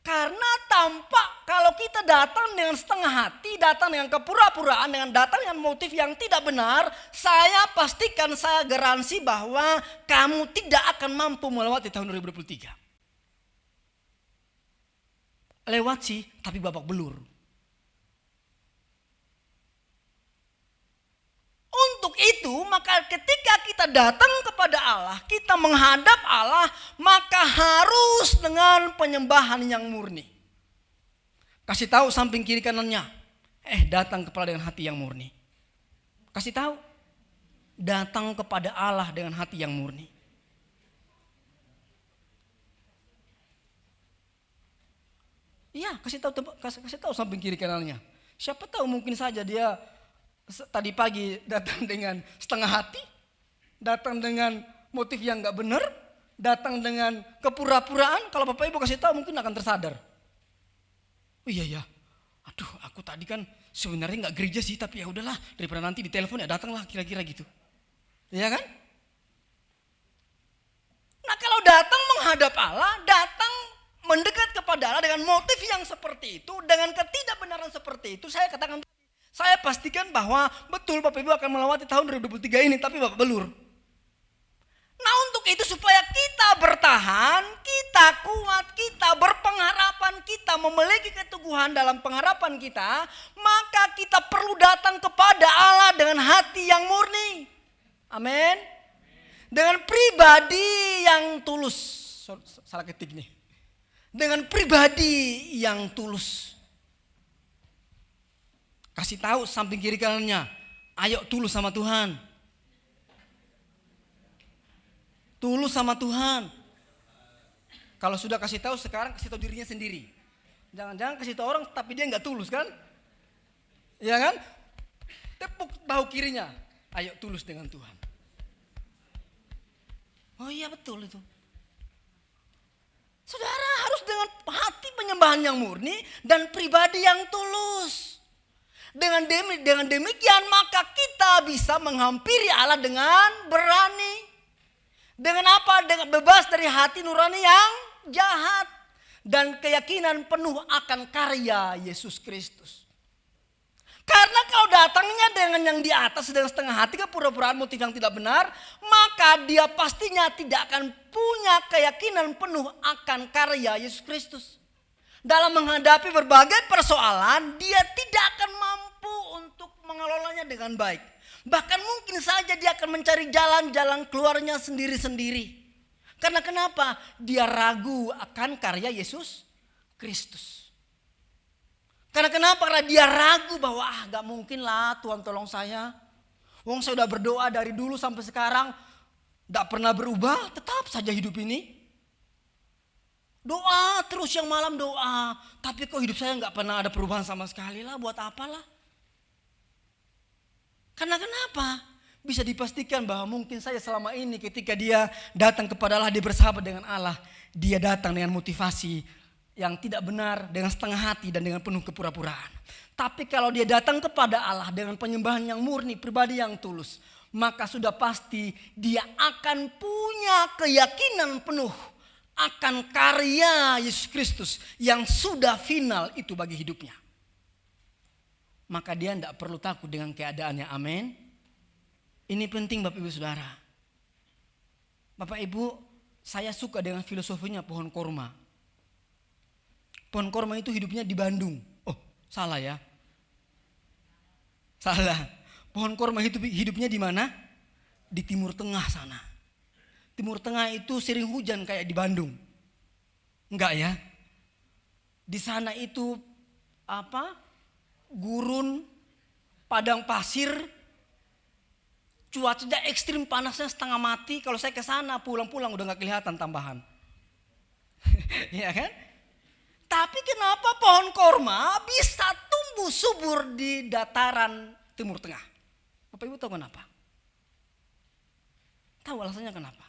Karena tampak kalau kita datang dengan setengah hati, datang dengan kepura-puraan, datang dengan motif yang tidak benar, saya pastikan, saya garansi bahwa kamu tidak akan mampu melewati tahun 2023. Lewat sih, tapi babak belur. Untuk itu, maka ketika kita datang kepada Allah, kita menghadap Allah, maka harus dengan penyembahan yang murni. Kasih tahu samping kiri kanannya, datang kepada dengan hati yang murni. Kasih tahu, datang kepada Allah dengan hati yang murni. Iya, kasih tahu samping kiri kanannya. Siapa tahu mungkin saja dia tadi pagi datang dengan setengah hati, datang dengan motif yang gak benar, datang dengan kepura-puraan. Kalau Bapak Ibu kasih tahu mungkin akan tersadar. Oh iya ya, Aduh, aku tadi kan sebenarnya nggak gereja sih, tapi ya udahlah, daripada nanti ditelepon ya datanglah, kira-kira gitu. Iya kan? Nah, kalau datang menghadap Allah, datang mendekat kepada Allah dengan motif yang seperti itu, dengan ketidakbenaran seperti itu, saya katakan, saya pastikan bahwa betul Bapak Ibu akan melewati tahun 2023 ini, tapi Bapak belur. Nah, untuk itu supaya kita bertahan, kita kuat, kita berpengharapan, kita memiliki keteguhan dalam pengharapan kita, maka kita perlu datang kepada Allah dengan hati yang murni. Amin. Dengan pribadi yang tulus. Salah ketik nih. Dengan pribadi yang tulus. Kasih tahu samping kiri kanannya, ayo tulus sama Tuhan. Tulus sama Tuhan. Kalau sudah kasih tahu, sekarang kasih tahu dirinya sendiri. Jangan-jangan kasih tahu orang tapi dia nggak tulus kan? Iya kan? Tepuk bahu kirinya. Ayo tulus dengan Tuhan. Oh iya betul itu. Saudara harus dengan hati penyembahan yang murni dan pribadi yang tulus. Dengan demikian maka kita bisa menghampiri Allah dengan berani. Dengan apa? Dengan bebas dari hati nurani yang jahat. Dan keyakinan penuh akan karya Yesus Kristus. Karena kalau datangnya dengan yang di atas dengan setengah hati, kepura-puraan motif yang tidak benar, maka dia pastinya tidak akan punya keyakinan penuh akan karya Yesus Kristus. Dalam menghadapi berbagai persoalan, dia tidak akan mampu untuk mengelolanya dengan baik. Bahkan mungkin saja dia akan mencari jalan-jalan keluarnya sendiri-sendiri. Karena kenapa? Dia ragu akan karya Yesus Kristus. Karena kenapa? Karena dia ragu bahwa gak mungkin lah Tuhan tolong saya. Wong saya udah berdoa dari dulu sampai sekarang. Gak pernah berubah, tetap saja hidup ini. Doa terus yang malam doa. Tapi kok hidup saya gak pernah ada perubahan sama sekali lah, buat apalah. Karena kenapa? Bisa dipastikan bahwa mungkin saya selama ini ketika dia datang kepada Allah, dia bersahabat dengan Allah. Dia datang dengan motivasi yang tidak benar, dengan setengah hati dan dengan penuh kepura-puraan. Tapi kalau dia datang kepada Allah dengan penyembahan yang murni, pribadi yang tulus, maka sudah pasti dia akan punya keyakinan penuh akan karya Yesus Kristus yang sudah final itu bagi hidupnya. Maka dia tidak perlu takut dengan keadaannya. Amin. Ini penting Bapak Ibu Saudara. Bapak Ibu, saya suka dengan filosofinya pohon korma. Pohon korma itu hidupnya di Bandung. Oh, salah ya. Salah. Pohon korma hidupnya di mana? Di Timur Tengah sana. Timur Tengah itu sering hujan kayak di Bandung. Enggak ya? Di sana itu gurun, padang pasir, cuaca ekstrim, panasnya setengah mati. Kalau saya ke sana pulang-pulang udah nggak kelihatan tambahan. Ya kan? Tapi kenapa pohon korma bisa tumbuh subur di dataran Timur Tengah? Bapak Ibu tahu kenapa? Tahu alasannya kenapa?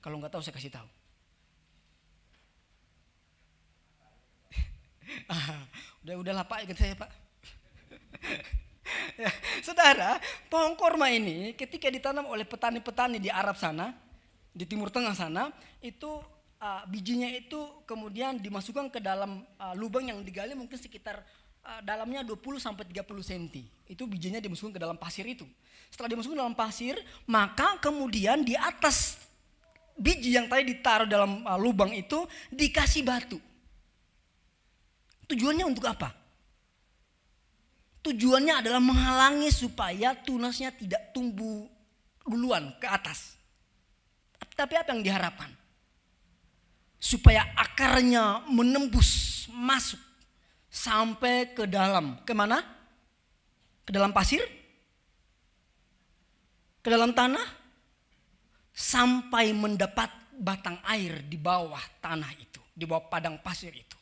Kalau nggak tahu saya kasih tahu. Udahlah Pak, ikut saya Pak. Ya, saudara, pohon korma ini ketika ditanam oleh petani-petani di Arab sana, di Timur Tengah sana, itu bijinya itu kemudian dimasukkan ke dalam lubang yang digali mungkin sekitar dalamnya 20-30 cm. Itu bijinya dimasukkan ke dalam pasir itu. Setelah dimasukkan ke dalam pasir, maka kemudian di atas biji yang tadi ditaruh dalam lubang itu dikasih batu. Tujuannya untuk apa? Tujuannya adalah menghalangi supaya tunasnya tidak tumbuh duluan ke atas. Tapi apa yang diharapkan? Supaya akarnya menembus masuk sampai ke dalam. Kemana? Ke dalam pasir? Ke dalam tanah? Sampai mendapat batang air di bawah tanah itu. Di bawah padang pasir itu.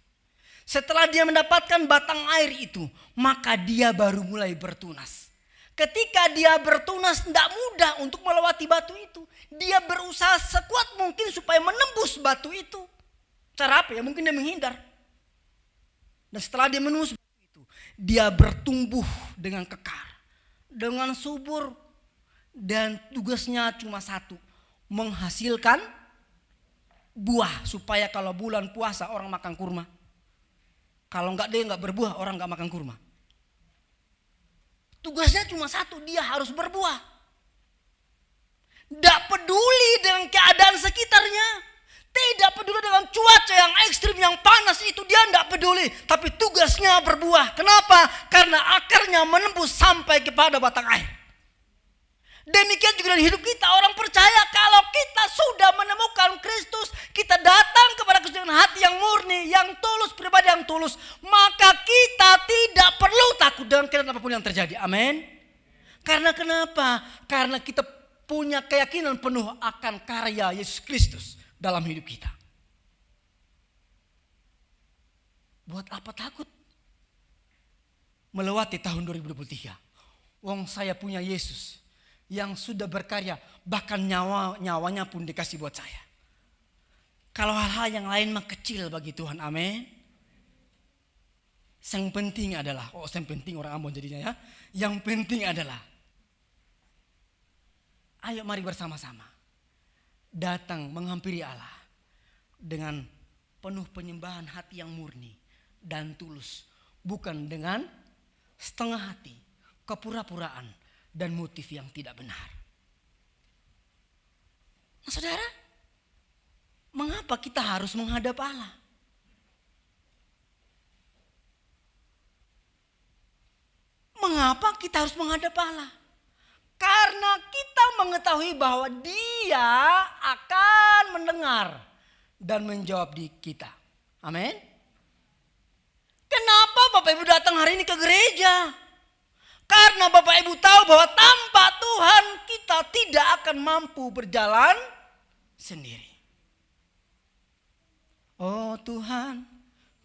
Setelah dia mendapatkan batang air itu, maka dia baru mulai bertunas. Ketika dia bertunas, tidak mudah untuk melewati batu itu. Dia berusaha sekuat mungkin supaya menembus batu itu. Cara apa ya? Mungkin dia menghindar. Dan setelah dia menumus itu, dia bertumbuh dengan kekar, dengan subur, dan tugasnya cuma satu, menghasilkan buah supaya kalau bulan puasa orang makan kurma. Kalau enggak dia enggak berbuah, orang enggak makan kurma. Tugasnya cuma satu, dia harus berbuah. Tidak peduli dengan keadaan sekitarnya. Tidak peduli dengan cuaca yang ekstrim, yang panas itu dia tidak peduli. Tapi tugasnya berbuah. Kenapa? Karena akarnya menembus sampai kepada batang air. Demikian juga dalam hidup kita. Orang percaya kalau kita sudah menemukan Kristus, kita datang kepada Kristus dengan hati yang murni, yang tulus, pribadi yang tulus, maka kita tidak perlu takut dengan keadaan apapun yang terjadi. Amin. Karena kenapa? Karena kita punya keyakinan penuh akan karya Yesus Kristus dalam hidup kita. Buat apa takut melewati tahun 2023? Wong saya punya Yesus yang sudah berkarya, bahkan nyawanya pun dikasih buat saya. Kalau hal-hal yang lain mah kecil bagi Tuhan, amin. Yang penting adalah, yang penting orang Ambon jadinya ya. Yang penting adalah, ayo mari bersama-sama datang menghampiri Allah dengan penuh penyembahan hati yang murni dan tulus, bukan dengan setengah hati, kepura-puraan, dan motif yang tidak benar. Nah saudara, mengapa kita harus menghadap Allah? Mengapa kita harus menghadap Allah? Karena kita mengetahui bahwa Dia akan mendengar dan menjawab di kita. Amin. Kenapa Bapak Ibu datang hari ini ke gereja? Karena Bapak Ibu tahu bahwa tanpa Tuhan kita tidak akan mampu berjalan sendiri. Oh Tuhan,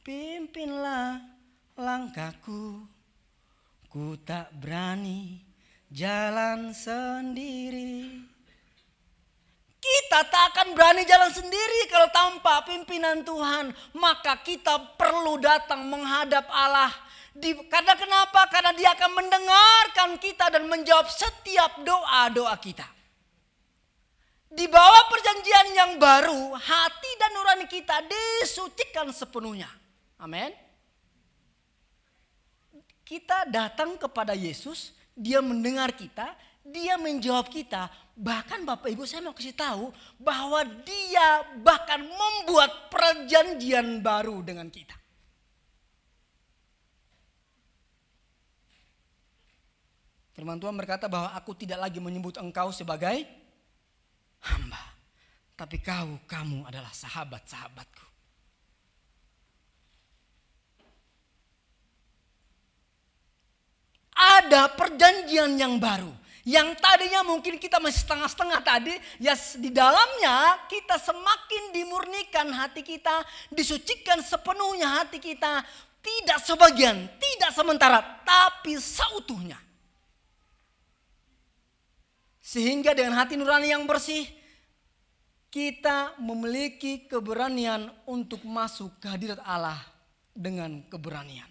pimpinlah langkahku. Ku tak berani jalan sendiri. Kita tak akan berani jalan sendiri kalau tanpa pimpinan Tuhan. Maka kita perlu datang menghadap Allah. Karena kenapa? Karena Dia akan mendengarkan kita dan menjawab setiap doa-doa kita. Di bawah perjanjian yang baru, hati dan nurani kita disucikan sepenuhnya. Amin. Kita datang kepada Yesus, Dia mendengar kita, Dia menjawab kita. Bahkan Bapak Ibu saya mau kasih tahu bahwa Dia bahkan membuat perjanjian baru dengan kita. Firman Tuhan berkata bahwa aku tidak lagi menyebut engkau sebagai hamba, tapi kamu adalah sahabat-sahabatku. Ada perjanjian yang baru. Yang tadinya mungkin kita masih setengah-setengah tadi. Ya di dalamnya kita semakin dimurnikan hati kita. Disucikan sepenuhnya hati kita. Tidak sebagian, tidak sementara, tapi seutuhnya. Sehingga dengan hati nurani yang bersih, kita memiliki keberanian untuk masuk ke hadirat Allah dengan keberanian.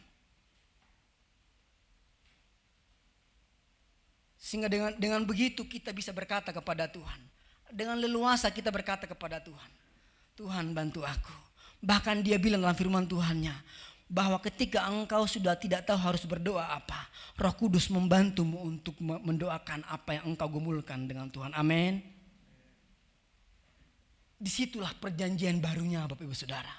Sehingga dengan begitu kita bisa berkata kepada Tuhan. Dengan leluasa kita berkata kepada Tuhan. Tuhan bantu aku. Bahkan Dia bilang dalam firman Tuhannya. Bahwa ketika engkau sudah tidak tahu harus berdoa apa. Roh Kudus membantumu untuk mendoakan apa yang engkau gumulkan dengan Tuhan. Amin. Disitulah perjanjian barunya Bapak Ibu Saudara.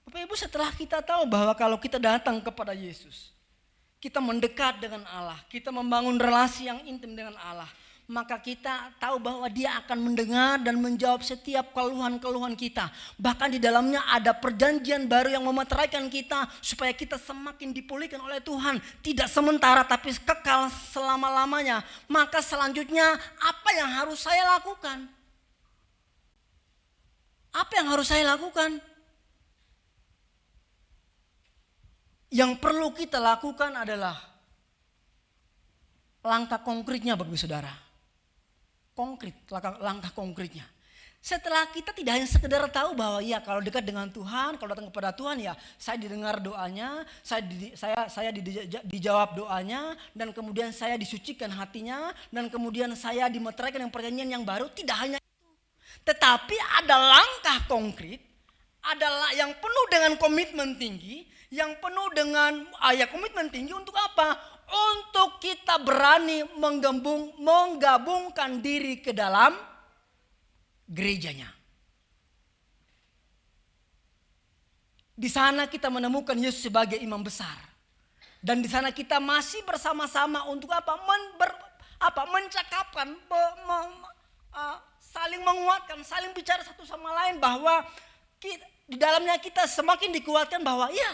Bapak Ibu setelah kita tahu bahwa kalau kita datang kepada Yesus. Kita mendekat dengan Allah. Kita membangun relasi yang intim dengan Allah. Maka kita tahu bahwa Dia akan mendengar dan menjawab setiap keluhan-keluhan kita. Bahkan di dalamnya ada perjanjian baru yang memeteraikan kita supaya kita semakin dipulihkan oleh Tuhan. Tidak sementara tapi kekal selama-lamanya. Maka selanjutnya apa yang harus saya lakukan? Apa yang harus saya lakukan? Yang perlu kita lakukan adalah langkah konkretnya bagi saudara. Konkret, langkah konkretnya. Setelah kita tidak hanya sekedar tahu bahwa ya kalau dekat dengan Tuhan, kalau datang kepada Tuhan ya saya didengar doanya, saya dijawab doanya, dan kemudian saya disucikan hatinya, dan kemudian saya dimeteraikan dengan perjanjian yang baru. Tidak hanya itu, tetapi ada langkah konkret, adalah yang penuh dengan komitmen tinggi, yang penuh dengan komitmen tinggi untuk apa? Untuk kita berani menggabungkan diri ke dalam gerejanya. Di sana kita menemukan Yesus sebagai imam besar. Dan di sana kita masih bersama-sama untuk apa? Mencakapkan, saling menguatkan, saling bicara satu sama lain bahwa di dalamnya kita semakin dikuatkan bahwa ya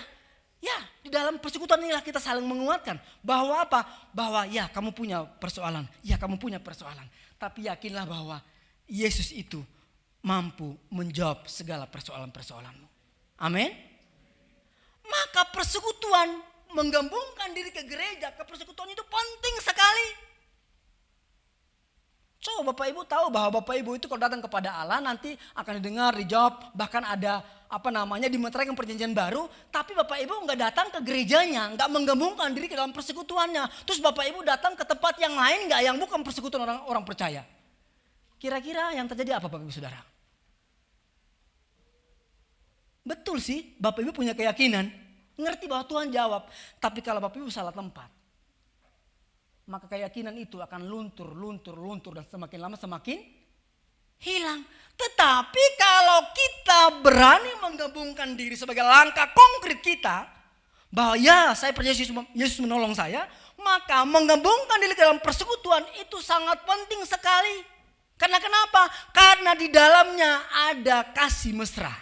di dalam persekutuan inilah kita saling menguatkan bahwa apa? Bahwa ya kamu punya persoalan, ya kamu punya persoalan. Tapi yakinlah bahwa Yesus itu mampu menjawab segala persoalan-persoalanmu. Amin. Maka persekutuan, menggabungkan diri ke gereja, ke persekutuan itu penting sekali. Coba Bapak Ibu tahu bahwa Bapak Ibu itu kalau datang kepada Allah nanti akan didengar, dijawab, bahkan ada dimeteraikan perjanjian baru. Tapi Bapak Ibu nggak datang ke gerejanya, nggak menggabungkan diri ke dalam persekutuannya. Terus Bapak Ibu datang ke tempat yang lain nggak, yang bukan persekutuan orang percaya. Kira-kira yang terjadi apa Bapak Ibu Saudara? Betul sih, Bapak Ibu punya keyakinan, ngerti bahwa Tuhan jawab. Tapi kalau Bapak Ibu salah tempat, maka keyakinan itu akan luntur dan semakin lama semakin hilang. Tetapi kalau kita berani menggabungkan diri sebagai langkah konkret kita, bahwa ya saya percaya Yesus menolong saya, maka menggabungkan diri dalam persekutuan itu sangat penting sekali. Karena kenapa? Karena di dalamnya ada kasih mesra.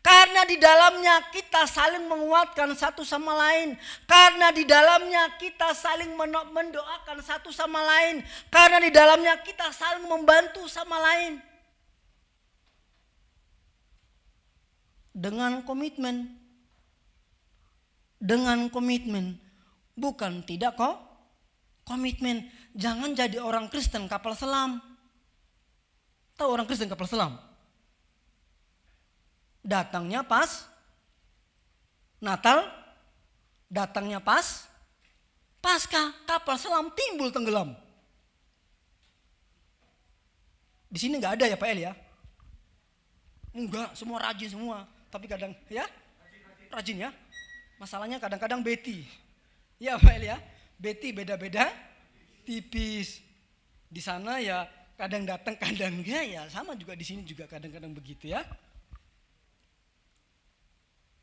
Karena di dalamnya kita saling menguatkan satu sama lain. Karena di dalamnya kita saling mendoakan satu sama lain. Karena di dalamnya kita saling membantu sama lain. Dengan komitmen. Dengan komitmen. Bukan tidak kok. Komitmen. Jangan jadi orang Kristen kapal selam. Tahu orang Kristen kapal selam? Datangnya pas Natal, datangnya pas Paskah, kapal selam timbul tenggelam. Di sini nggak ada ya Pak El ya? Enggak, semua rajin semua. Tapi kadang ya rajin ya. Masalahnya kadang-kadang Betty. Ya Pak El ya, Betty beda-beda tipis. Di sana ya kadang datang kadang enggak, ya sama juga di sini juga kadang-kadang begitu ya.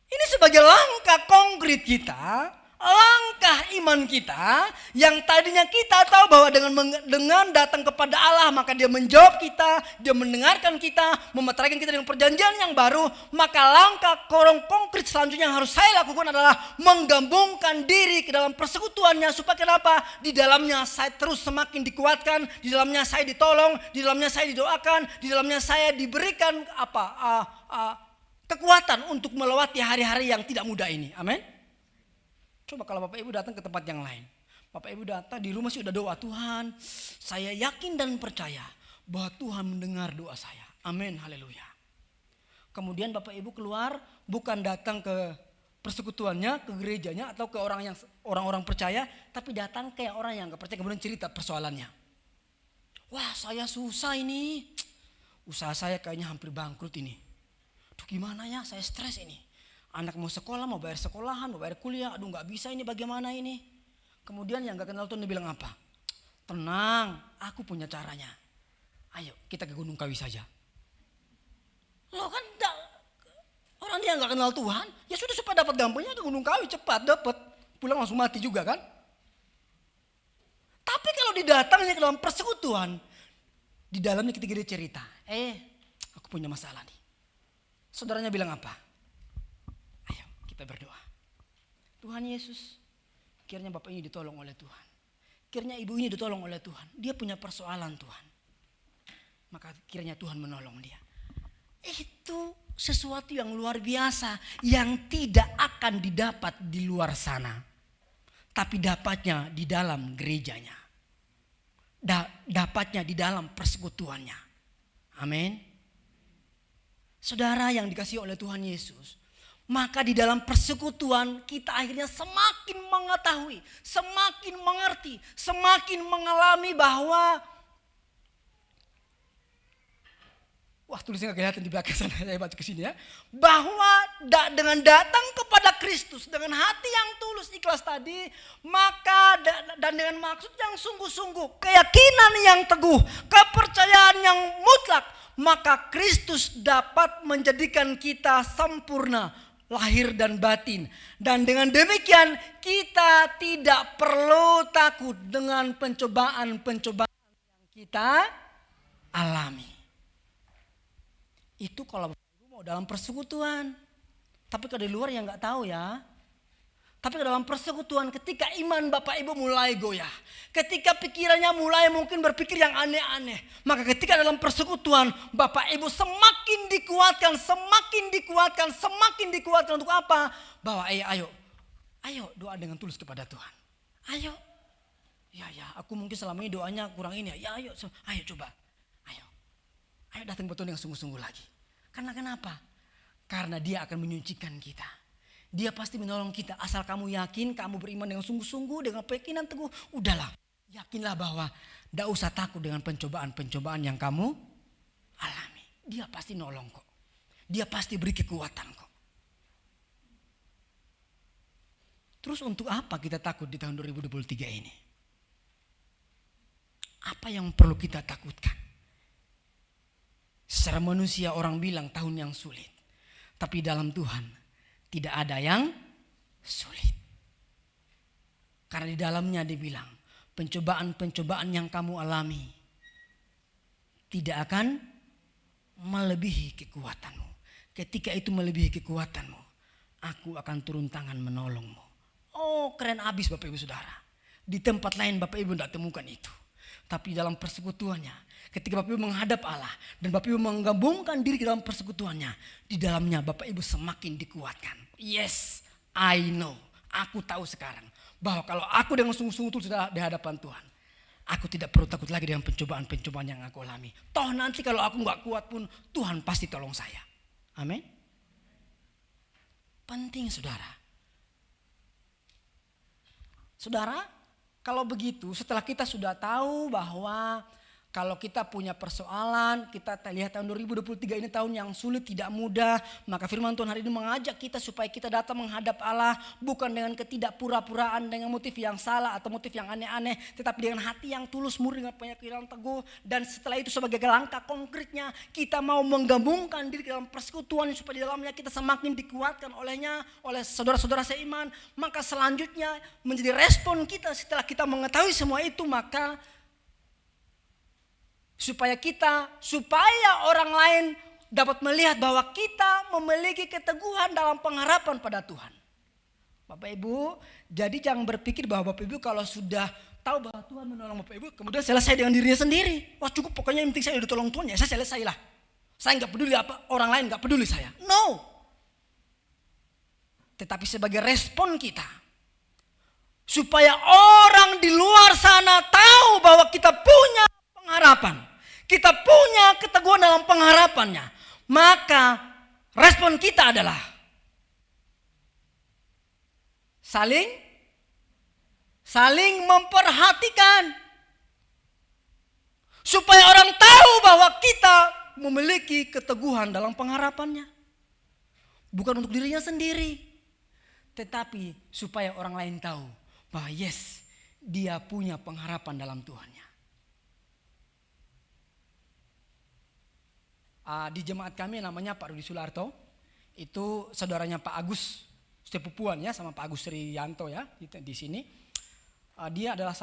Ini sebagai langkah konkret kita, langkah iman kita yang tadinya kita tahu bahwa dengan datang kepada Allah maka Dia menjawab kita, Dia mendengarkan kita, memeteraikan kita dengan perjanjian yang baru. Maka langkah konkret selanjutnya yang harus saya lakukan adalah menggabungkan diri ke dalam persekutuannya. Supaya kenapa? Di dalamnya saya terus semakin dikuatkan, di dalamnya saya ditolong, di dalamnya saya didoakan, di dalamnya saya diberikan kekuatan untuk melewati hari-hari yang tidak mudah ini. Amin. Coba kalau Bapak Ibu datang ke tempat yang lain. Bapak Ibu datang di rumah sudah doa, Tuhan saya yakin dan percaya bahwa Tuhan mendengar doa saya. Amin, haleluya. Kemudian Bapak Ibu keluar bukan datang ke persekutuannya, ke gerejanya atau ke orang-orang percaya. Tapi datang ke orang yang gak percaya kemudian cerita persoalannya. Wah saya susah ini. Usaha saya kayaknya hampir bangkrut ini. Aduh gimana ya, saya stres ini. Anak mau sekolah, mau bayar sekolahan, mau bayar kuliah. Aduh gak bisa ini, bagaimana ini. Kemudian yang gak kenal Tuhan dia bilang apa? Tenang, aku punya caranya. Ayo kita ke Gunung Kawi saja. Loh kan orang dia gak kenal Tuhan. Ya sudah supaya dapat gampangnya ke Gunung Kawi, cepat dapat. Pulang langsung mati juga kan. Tapi kalau didatangnya ke dalam persekutuan, di dalamnya ketika dia cerita, aku punya masalah nih. Saudaranya bilang apa? Ayo kita berdoa. Tuhan Yesus, kiranya Bapak ini ditolong oleh Tuhan. Kiranya ibu ini ditolong oleh Tuhan. Dia punya persoalan Tuhan. Maka kiranya Tuhan menolong dia. Itu sesuatu yang luar biasa. Yang tidak akan didapat di luar sana. Tapi dapatnya di dalam gerejanya. Dapatnya di dalam persekutuannya. Amin. Saudara yang dikasihi oleh Tuhan Yesus, maka di dalam persekutuan kita akhirnya semakin mengetahui, semakin mengerti, semakin mengalami bahwa, wah tulisnya gak kelihatan di belakang sana, saya baca ke sini ya. Bahwa dengan datang kepada Kristus dengan hati yang tulus ikhlas tadi, maka dan dengan maksud yang sungguh-sungguh, keyakinan yang teguh, kepercayaan yang mutlak, maka Kristus dapat menjadikan kita sempurna lahir dan batin. Dan dengan demikian kita tidak perlu takut dengan pencobaan-pencobaan yang kita alami. Itu kalau mau dalam persekutuan. Tapi kalau di luar ya nggak tahu ya. Tapi dalam persekutuan ketika iman Bapak Ibu mulai goyah. Ketika pikirannya mulai mungkin berpikir yang aneh-aneh. Maka ketika dalam persekutuan Bapak Ibu semakin dikuatkan, semakin dikuatkan untuk apa? Bahwa ayo doa dengan tulus kepada Tuhan. Ayo. Ya aku mungkin selama ini doanya kurang ini ya. Ayo coba. Ayo datang ke Tuhan yang sungguh-sungguh lagi. Karena kenapa? Karena Dia akan menyucikan kita. Dia pasti menolong kita. Asal kamu yakin, kamu beriman dengan sungguh-sungguh, dengan keyakinan teguh. Udahlah, yakinlah bahwa tidak usah takut dengan pencobaan-pencobaan yang kamu alami. Dia pasti nolong kok. Dia pasti beri kekuatan kok. Terus untuk apa kita takut di tahun 2023 ini? Apa yang perlu kita takutkan? Secara manusia orang bilang tahun yang sulit. Tapi dalam Tuhan tidak ada yang sulit. Karena di dalamnya dibilang pencobaan-pencobaan yang kamu alami tidak akan melebihi kekuatanmu. Ketika itu melebihi kekuatanmu, aku akan turun tangan menolongmu. Oh keren abis Bapak Ibu Saudara. Di tempat lain Bapak Ibu tidak temukan itu. Tapi dalam persekutuannya, ketika Bapak Ibu menghadap Allah dan Bapak Ibu menggabungkan diri ke dalam persekutuannya, di dalamnya Bapak Ibu semakin dikuatkan. Yes, I know. Aku tahu sekarang bahwa kalau aku dengan sungguh-sungguh tulus di hadapan Tuhan, aku tidak perlu takut lagi dengan pencobaan-pencobaan yang aku alami. Toh nanti kalau aku nggak kuat pun Tuhan pasti tolong saya. Amin. Penting saudara. Saudara, kalau begitu setelah kita sudah tahu bahwa kalau kita punya persoalan, kita lihat tahun 2023 ini tahun yang sulit, tidak mudah. Maka firman Tuhan hari ini mengajak kita supaya kita datang menghadap Allah. Bukan dengan ketidakpura-puraan, dengan motif yang salah atau motif yang aneh-aneh. Tetapi dengan hati yang tulus, murni, dengan keyakinan teguh. Dan setelah itu sebagai langkah konkretnya, kita mau menggabungkan diri dalam persekutuan supaya di dalamnya kita semakin dikuatkan olehnya, oleh saudara-saudara seiman. Maka selanjutnya menjadi respon kita setelah kita mengetahui semua itu, maka supaya orang lain dapat melihat bahwa kita memiliki keteguhan dalam pengharapan pada Tuhan. Bapak Ibu, jadi jangan berpikir bahwa Bapak Ibu kalau sudah tahu bahwa Tuhan menolong Bapak Ibu, kemudian selesai dengan dirinya sendiri. Wah cukup, pokoknya yang penting saya ditolong Tuhan ya, saya selesai lah. Saya nggak peduli apa orang lain, nggak peduli saya. No. Tetapi sebagai respon kita, supaya orang di luar sana tahu bahwa kita punya pengharapan. Kita punya keteguhan dalam pengharapannya. Maka respon kita adalah saling memperhatikan. Supaya orang tahu bahwa kita memiliki keteguhan dalam pengharapannya. Bukan untuk dirinya sendiri. Tetapi supaya orang lain tahu bahwa yes, dia punya pengharapan dalam Tuhannya. Di jemaat kami namanya Pak Rudi Sularto, itu saudaranya Pak Agus sepupuan ya sama Pak Agus Rianto ya di sini. Dia adalah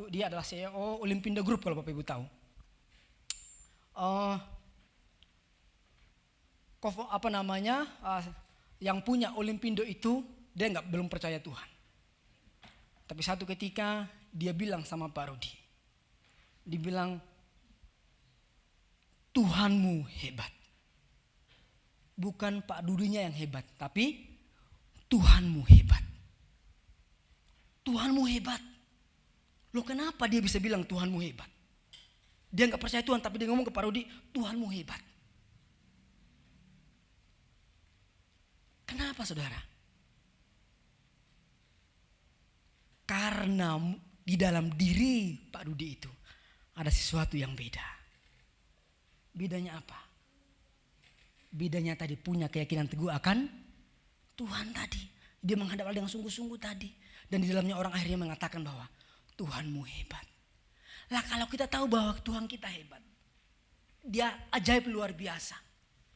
dia adalah CEO Olimpindo Group kalau Bapak Ibu tahu. Yang punya Olimpindo itu dia belum percaya Tuhan. Tapi satu ketika dia bilang sama Pak Rudi, dibilang, Tuhanmu hebat. Bukan Pak Dudinya yang hebat, tapi Tuhanmu hebat. Tuhanmu hebat. Loh kenapa dia bisa bilang Tuhanmu hebat? Dia gak percaya Tuhan, tapi dia ngomong ke Pak Rudi, Tuhanmu hebat. Kenapa saudara? Karena di dalam diri Pak Rudi itu ada sesuatu yang beda. Bedanya apa? Bedanya tadi punya keyakinan teguh akan Tuhan tadi. Dia menghadap Allah dengan sungguh-sungguh tadi. Dan di dalamnya orang akhirnya mengatakan bahwa Tuhanmu hebat. Lah kalau kita tahu bahwa Tuhan kita hebat, Dia ajaib luar biasa.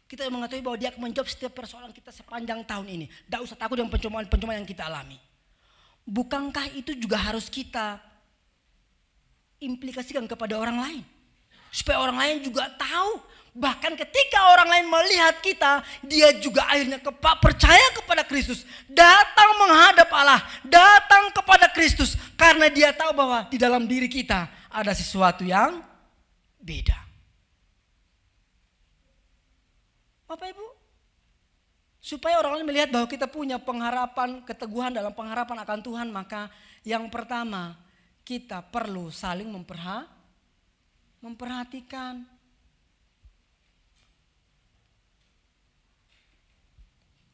Kita mengetahui bahwa Dia akan menjawab setiap persoalan kita sepanjang tahun ini. Tidak usah takut dengan pencobaan-pencobaan yang kita alami. Bukankah itu juga harus kita implikasikan kepada orang lain? Supaya orang lain juga tahu. Bahkan ketika orang lain melihat kita, dia juga akhirnya percaya kepada Kristus. Datang menghadap Allah, datang kepada Kristus. Karena dia tahu bahwa di dalam diri kita ada sesuatu yang beda. Bapak Ibu, supaya orang lain melihat bahwa kita punya pengharapan, keteguhan dalam pengharapan akan Tuhan, maka yang pertama kita perlu saling memperhatikan.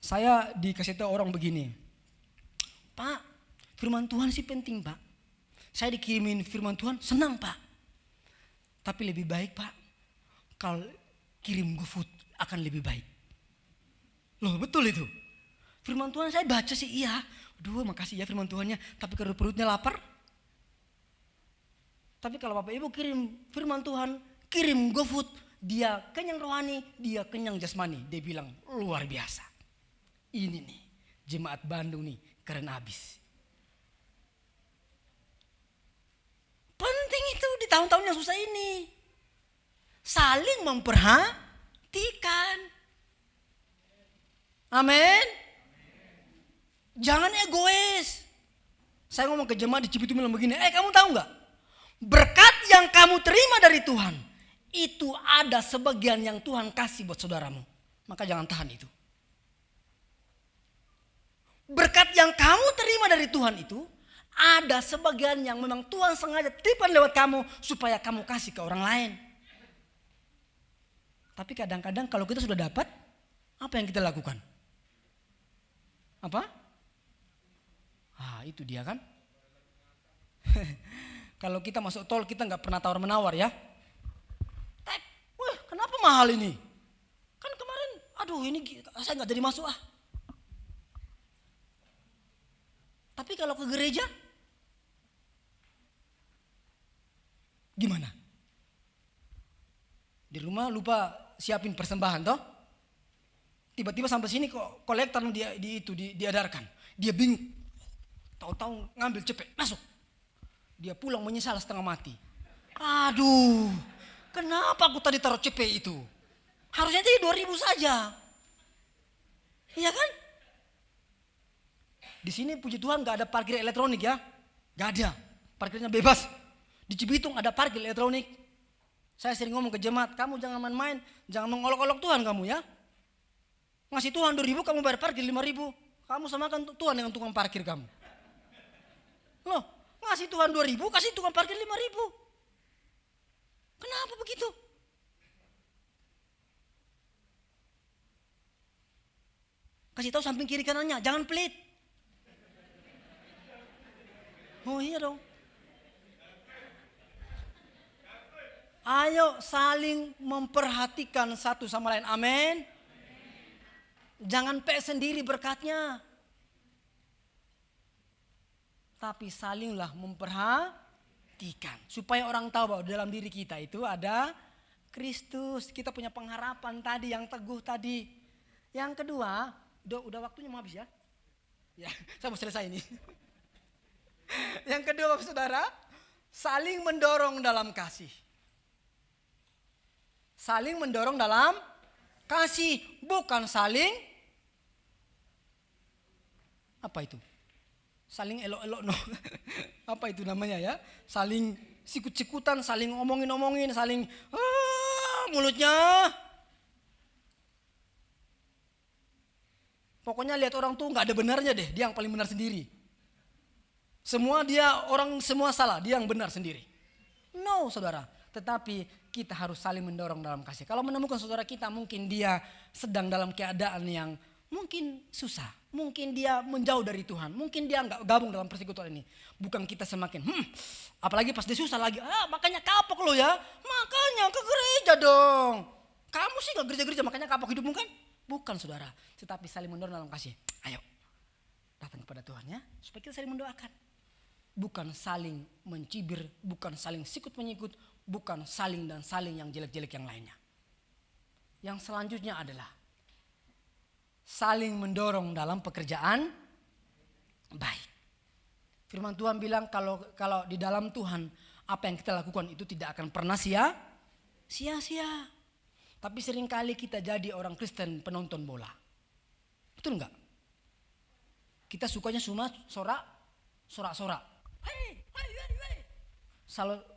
Saya dikasih tahu orang begini, Pak, firman Tuhan sih penting Pak. Saya dikirimin firman Tuhan, senang Pak. Tapi lebih baik Pak, kalau kirim GoFood akan lebih baik. Loh betul itu. Firman Tuhan saya baca sih iya. Aduh makasih ya firman Tuhannya. Tapi kalau perutnya lapar. Tapi kalau Bapak Ibu kirim firman Tuhan, kirim GoFood, dia kenyang rohani, dia kenyang jasmani. Dia bilang luar biasa. Ini nih jemaat Bandung nih keren abis. Penting itu di tahun-tahun yang susah ini. Saling memperhatikan. Amin. Jangan egois. Saya ngomong ke jemaat di Cibitung bilang begini, kamu tahu nggak? Berkat yang kamu terima dari Tuhan, itu ada sebagian yang Tuhan kasih buat saudaramu. Maka jangan tahan itu. Berkat yang kamu terima dari Tuhan itu, ada sebagian yang memang Tuhan sengaja titipkan lewat kamu supaya kamu kasih ke orang lain. Tapi kadang-kadang kalau kita sudah dapat, apa yang kita lakukan? Apa? Itu dia kan. Kalau kita masuk tol kita nggak pernah tawar-menawar ya. Wah kenapa mahal ini? Kan kemarin, aduh ini saya nggak jadi masuk Tapi kalau ke gereja, gimana? Di rumah lupa siapin persembahan toh? Tiba-tiba sampai sini kok kolektor diadarkan. Dia bingung. Tahu-tahu ngambil cepet, masuk. Dia pulang menyesal setengah mati. Aduh, kenapa aku tadi taruh cepet itu? Harusnya jadi 2.000 saja. Iya kan? Di sini puji Tuhan gak ada parkir elektronik ya. Gak ada. Parkirnya bebas. Di Cibitung ada parkir elektronik. Saya sering ngomong ke jemaat, kamu jangan main-main, jangan mengolok-olok Tuhan kamu ya. Ngasih Tuhan 2.000 kamu bayar parkir 5.000. Kamu samakan Tuhan dengan tukang parkir kamu. Loh, ngasih Tuhan 2.000, kasih tukang parkir 5.000. Kenapa begitu? Kasih tahu samping kiri kanannya, jangan pelit. Oh iya dong. Ayo saling memperhatikan satu sama lain. Amin. Jangan sendiri berkatnya. Tapi salinglah memperhatikan. Supaya orang tahu bahwa dalam diri kita itu ada Kristus. Kita punya pengharapan tadi yang teguh tadi. Yang kedua, udah waktunya mau habis ya. Ya, saya mau selesai ini. Yang kedua saudara, saling mendorong dalam kasih. Saling mendorong dalam kasih, bukan saling apa itu? Saling elok-elok no. Apa itu namanya ya? Saling sikut-sikutan, saling omongin-omongin, saling mulutnya. Pokoknya lihat orang tuh nggak ada benarnya deh, dia yang paling benar sendiri. Semua semua salah, dia yang benar sendiri. No saudara, tetapi kita harus saling mendorong dalam kasih. Kalau menemukan saudara kita mungkin dia sedang dalam keadaan yang mungkin susah, mungkin dia menjauh dari Tuhan, mungkin dia nggak gabung dalam persekutuan ini. Bukan kita semakin, apalagi pas dia susah lagi, makanya kapok lo ya, makanya ke gereja dong. Kamu sih nggak gereja-gereja makanya kapok hidupmu kan? Bukan saudara, tetapi saling mendorong dalam kasih. Ayo datang kepada Tuhan ya, supaya kita saling mendoakan. Bukan saling mencibir, bukan saling sikut menyikut, bukan saling dan saling yang jelek-jelek yang lainnya. Yang selanjutnya adalah saling mendorong dalam pekerjaan baik. Firman Tuhan bilang kalau di dalam Tuhan apa yang kita lakukan itu tidak akan pernah sia-sia. Tapi seringkali kita jadi orang Kristen penonton bola. Betul enggak? Kita sukanya cuma sorak-sorak. Hei.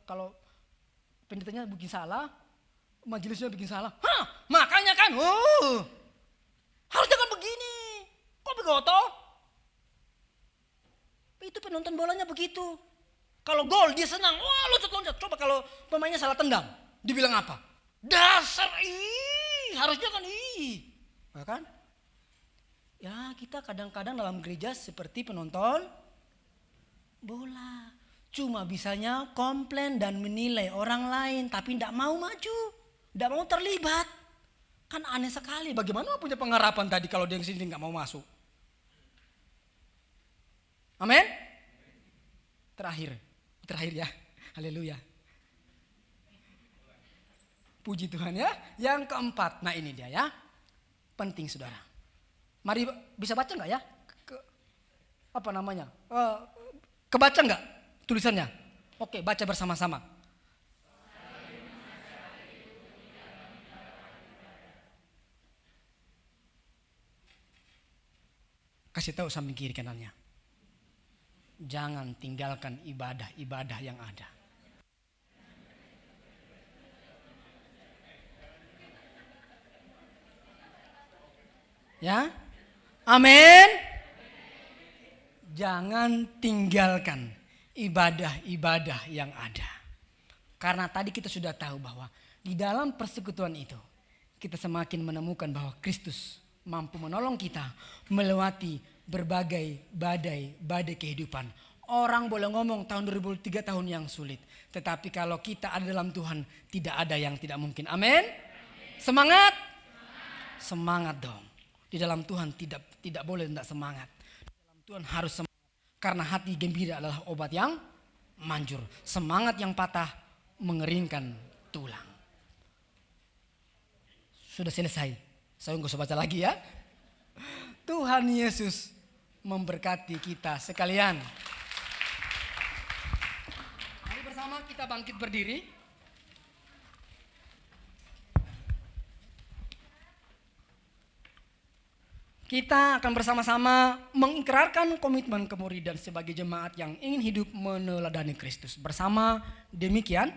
Kalau pendetanya bikin salah, majelisnya bikin salah. Makanya kan, harusnya kan begini. Kok begoto? Itu penonton bolanya begitu. Kalau gol dia senang, wah loncat-loncat. Coba kalau pemainnya salah tendang, dibilang apa? Dasar harusnya kan ya kan? Ya kita kadang-kadang dalam gereja seperti penonton bola. Cuma bisanya komplain dan menilai orang lain, tapi tidak mau maju, tidak mau terlibat. Kan aneh sekali. Bagaimana punya pengharapan tadi kalau dia sini nggak mau masuk? Amin. Terakhir ya. Haleluya. Puji Tuhan ya. Yang keempat, nah ini dia ya. Penting saudara. Mari bisa baca nggak ya? Apa namanya? Kebaca nggak tulisannya? Oke, baca bersama-sama. Kasih tahu samping kiri kanannya. Jangan tinggalkan ibadah-ibadah yang ada. Ya? Amin. Jangan tinggalkan ibadah-ibadah yang ada. Karena tadi kita sudah tahu bahwa di dalam persekutuan itu kita semakin menemukan bahwa Kristus mampu menolong kita melewati berbagai badai kehidupan. Orang boleh ngomong tahun 2003 tahun yang sulit, tetapi kalau kita ada dalam Tuhan tidak ada yang tidak mungkin. Amin. Semangat dong. Di dalam Tuhan tidak boleh tidak semangat. Di dalam Tuhan harus semangat. Karena hati gembira adalah obat yang manjur. Semangat yang patah mengeringkan tulang. Sudah selesai. Saya nggak usah baca lagi ya. Tuhan Yesus memberkati kita sekalian. Mari bersama kita bangkit berdiri. Kita akan bersama-sama mengikrarkan komitmen kemuridan sebagai jemaat yang ingin hidup meneladani Kristus. Bersama demikian,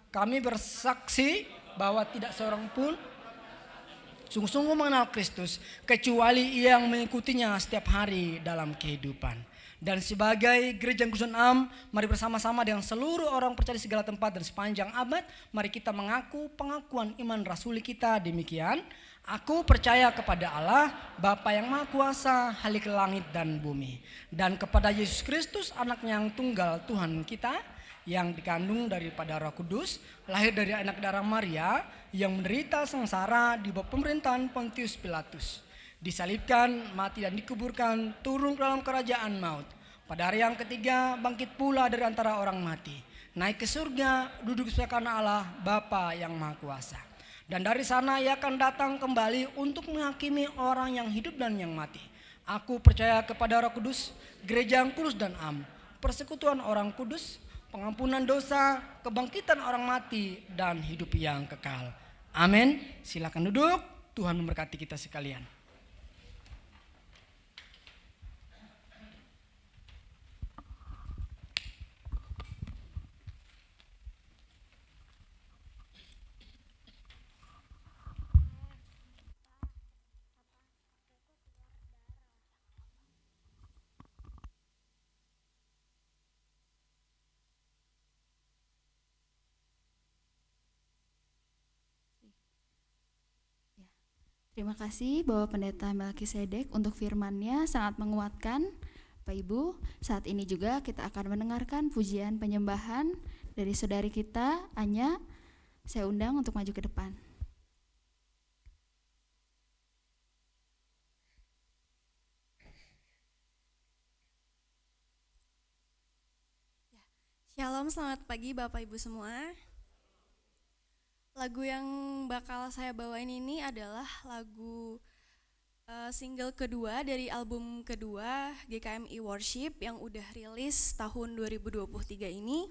kami bersaksi bahwa tidak seorang pun sungguh-sungguh mengenal Kristus kecuali yang mengikutinya setiap hari dalam kehidupan. Dan sebagai Gereja Kristen Am, mari bersama-sama dengan seluruh orang percaya di segala tempat dan sepanjang abad, mari kita mengaku pengakuan iman rasuli kita demikian. Aku percaya kepada Allah, Bapa yang Maha Kuasa, Halik langit dan bumi. Dan kepada Yesus Kristus, anaknya yang tunggal Tuhan kita, yang dikandung daripada Roh Kudus, lahir dari anak darah Maria, yang menderita sengsara di bawah pemerintahan Pontius Pilatus. Disalibkan, mati dan dikuburkan, turun ke dalam kerajaan maut. Pada hari yang ketiga, bangkit pula dari antara orang mati. Naik ke surga, duduk sebelah kanan Allah, Bapa yang Maha Kuasa. Dan dari sana ia akan datang kembali untuk menghakimi orang yang hidup dan yang mati. Aku percaya kepada Roh Kudus, gereja yang kudus dan am, persekutuan orang kudus, pengampunan dosa, kebangkitan orang mati, dan hidup yang kekal. Amin. Silakan duduk. Tuhan memberkati kita sekalian.
Terima kasih Bapak Pendeta Melkisedek untuk firman-Nya sangat menguatkan. Bapak Ibu, saat ini juga kita akan mendengarkan pujian penyembahan dari saudari kita, Anya. Saya undang untuk maju ke depan.
Shalom, selamat pagi Bapak Ibu semua. Lagu yang bakal saya bawain ini adalah lagu single kedua dari album kedua GKMI Worship yang udah rilis tahun 2023 ini.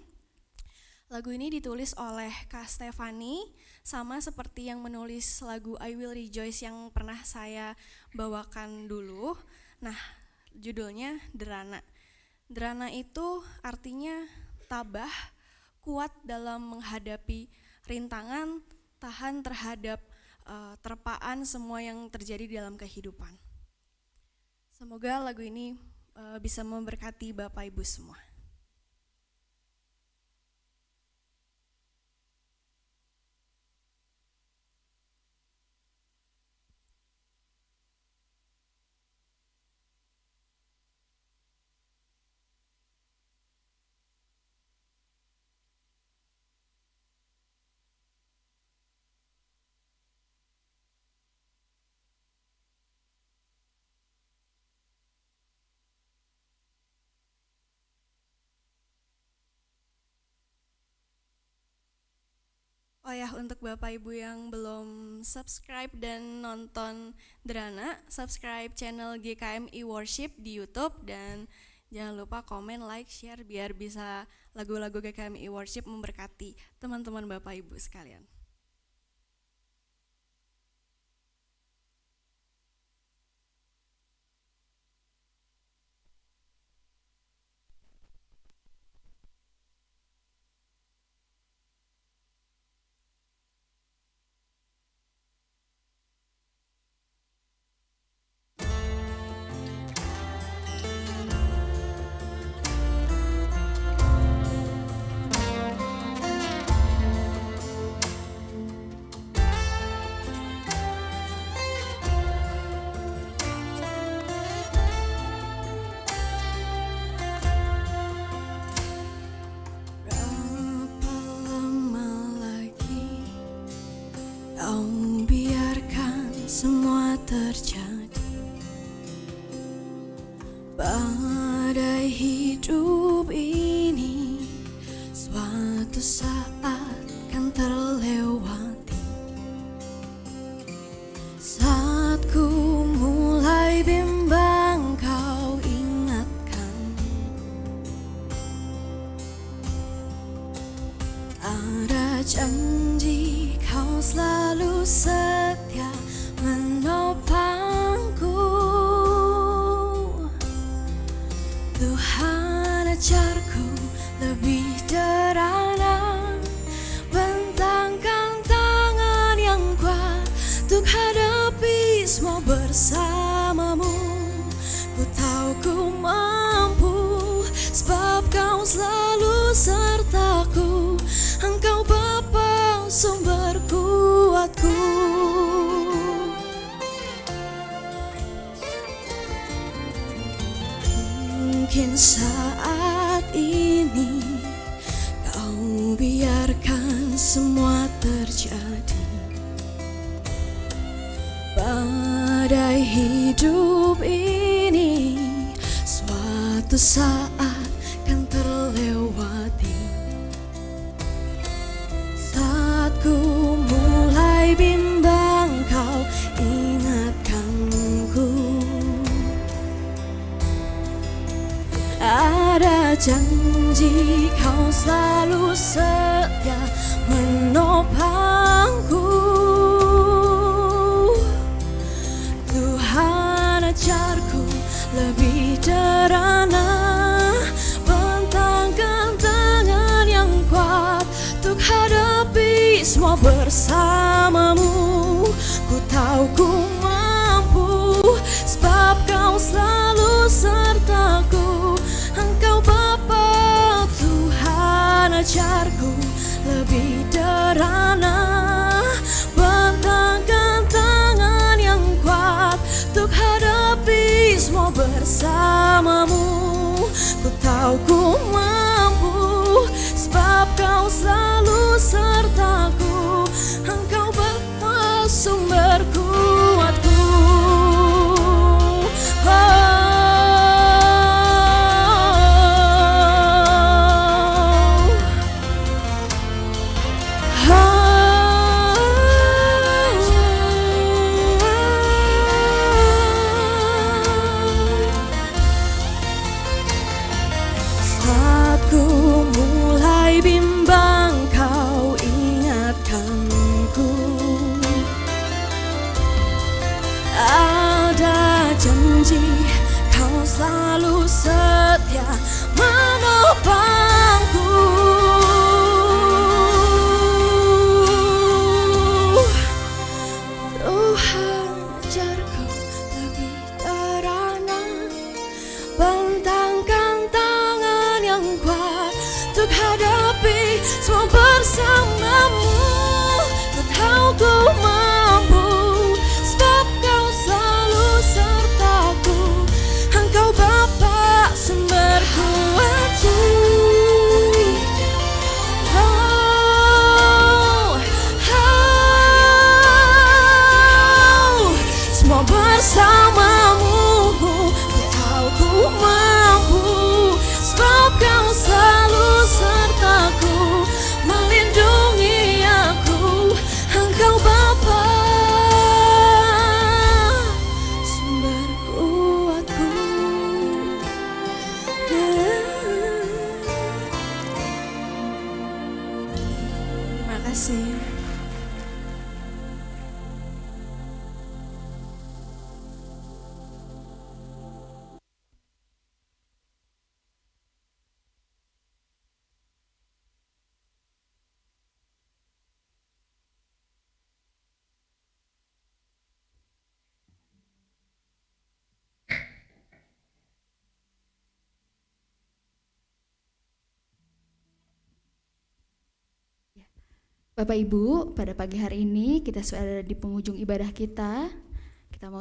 Lagu ini ditulis oleh Kak Stefani, sama seperti yang menulis lagu I Will Rejoice yang pernah saya bawakan dulu. Nah, judulnya Derana. Derana itu artinya tabah, kuat dalam menghadapi rintangan, tahan terhadap terpaan semua yang terjadi dalam kehidupan. Semoga lagu ini bisa memberkati Bapak Ibu semua. Oh ya, untuk Bapak Ibu yang belum subscribe dan nonton Derana, subscribe channel GKMI Worship di YouTube dan jangan lupa komen, like, share biar bisa lagu-lagu GKMI Worship memberkati teman-teman Bapak Ibu sekalian. Terjadi badai hidup ini, suatu saat kan terlewati. Saat ku mulai bimbang, kau ingatkan ada janji, kau selalu setia menopangku. Tuhan ajarku lebih derana, bentangkan tangan yang kuat untuk hadapi semua bersamamu. Ku tahu ku mampu, sebab kau selalu sertaku. Engkau Bapa sumber kuatku. Mungkin saat ini kau biarkan semua terjadi, badai hidup ini suatu saat kan terlewati. Saat ku mulai bimbang, kau ingatkanku. Ada janji, kau selalu setia menopangku. Tuhan ajarku lebih derana, bentangkan tangan yang kuat untuk hadapi semua bersamamu. Ku tahu ku mampu, sebab kau selalu sertaku. Engkau Bapa, Tuhan ajarku lebih derana, bentangkan tangan yang semua bersamamu. Ku tahu ku mampu, sebab kau selalu sertaku. Engkau Bapa sumber kuatku. Aku mulai bimbang, kau ingatkanku. Ada janji, kau selalu setia menopangku. Tuhan, ajarku lebih terana, bentangkan tangan yang kuat untuk hadapi semua bersamamu. Kau tahu ku mampu, sebab kau selalu sertaku. Engkau Bapa sumber kuatku. Semua bersamamu, ku tahu ku mampu, sebab kau selalu sertaku, melindungi aku. Engkau Bapa sumber kuatku. Terima kasih.
Bapak Ibu, pada pagi hari ini kita sudah ada di penghujung ibadah kita. Kita mau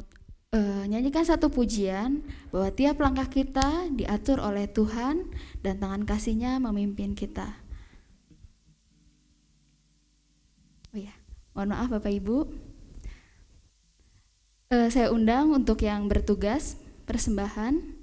nyanyikan satu pujian bahwa tiap langkah kita diatur oleh Tuhan dan tangan kasih-Nya memimpin kita. Oh ya, mohon maaf Bapak Ibu. Saya undang untuk yang bertugas persembahan.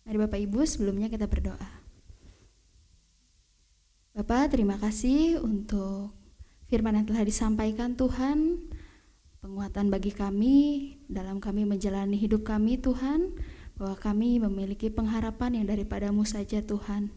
Mari Bapak Ibu, sebelumnya kita berdoa. Bapak, terima kasih untuk firman yang telah disampaikan Tuhan, penguatan bagi kami dalam kami menjalani hidup kami Tuhan, bahwa kami memiliki pengharapan yang daripada-Mu saja Tuhan.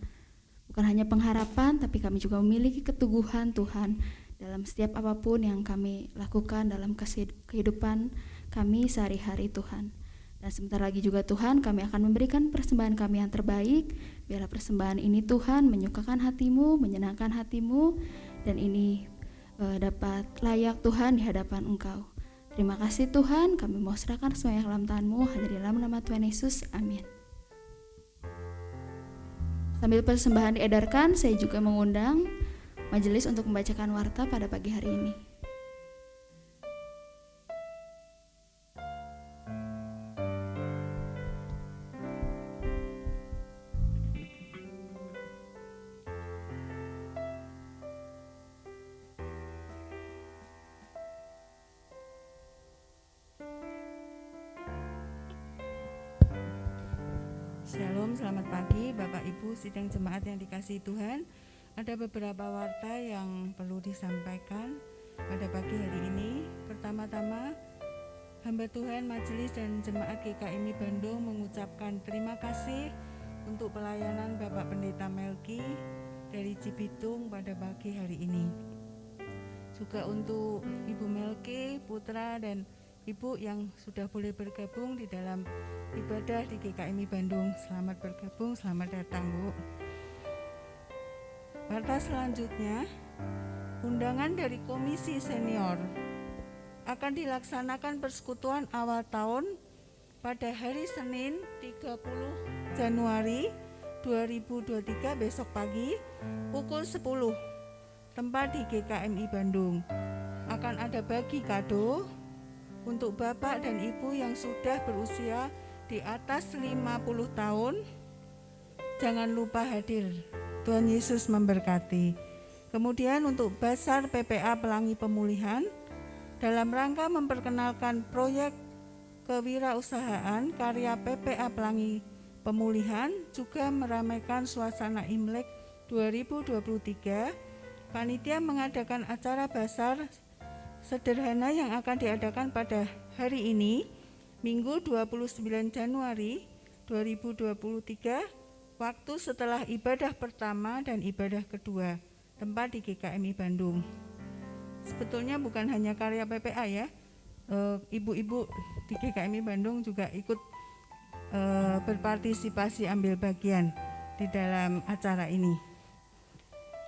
Bukan hanya pengharapan, tapi kami juga memiliki keteguhan Tuhan dalam setiap apapun yang kami lakukan dalam kehidupan kami sehari-hari Tuhan. Dan sebentar lagi juga Tuhan, kami akan memberikan persembahan kami yang terbaik. Biarlah persembahan ini Tuhan menyukakan hati-Mu, menyenangkan hati-Mu, dan ini dapat layak Tuhan di hadapan Engkau. Terima kasih Tuhan, kami mau serahkan semuanya ke dalam tangan-Mu, hanya di dalam nama Tuhan Yesus, amin. Sambil persembahan diedarkan, saya juga mengundang majelis untuk membacakan warta pada pagi hari ini.
Shalom, selamat pagi Bapak Ibu sidang jemaat yang dikasihi Tuhan. Ada beberapa warta yang perlu disampaikan pada pagi hari ini. Pertama-tama, hamba Tuhan Majelis dan Jemaat GKMI Bandung mengucapkan terima kasih untuk pelayanan Bapak Pendeta Melki dari Cibitung pada pagi hari ini. Juga untuk Ibu Melki, putra dan Ibu yang sudah boleh bergabung di dalam ibadah di GKMI Bandung. Selamat bergabung, selamat datang Bu. Warta selanjutnya, undangan dari Komisi Senior. Akan dilaksanakan persekutuan awal tahun pada hari Senin 30 Januari 2023 besok pagi pukul 10. Tempat di GKMI Bandung. Akan ada bagi kado untuk Bapak dan Ibu yang sudah berusia di atas 50 tahun. Jangan lupa hadir. Tuhan Yesus memberkati. Kemudian untuk Basar PPA Pelangi Pemulihan dalam rangka memperkenalkan proyek kewirausahaan karya PPA Pelangi Pemulihan juga meramaikan suasana Imlek 2023. Panitia mengadakan acara basar sederhana yang akan diadakan pada hari ini, Minggu 29 Januari 2023, waktu setelah ibadah pertama dan ibadah kedua, tempat di GKMI Bandung. Sebetulnya bukan hanya karya PPA ya, ibu-ibu di GKMI Bandung juga ikut berpartisipasi ambil bagian di dalam acara ini.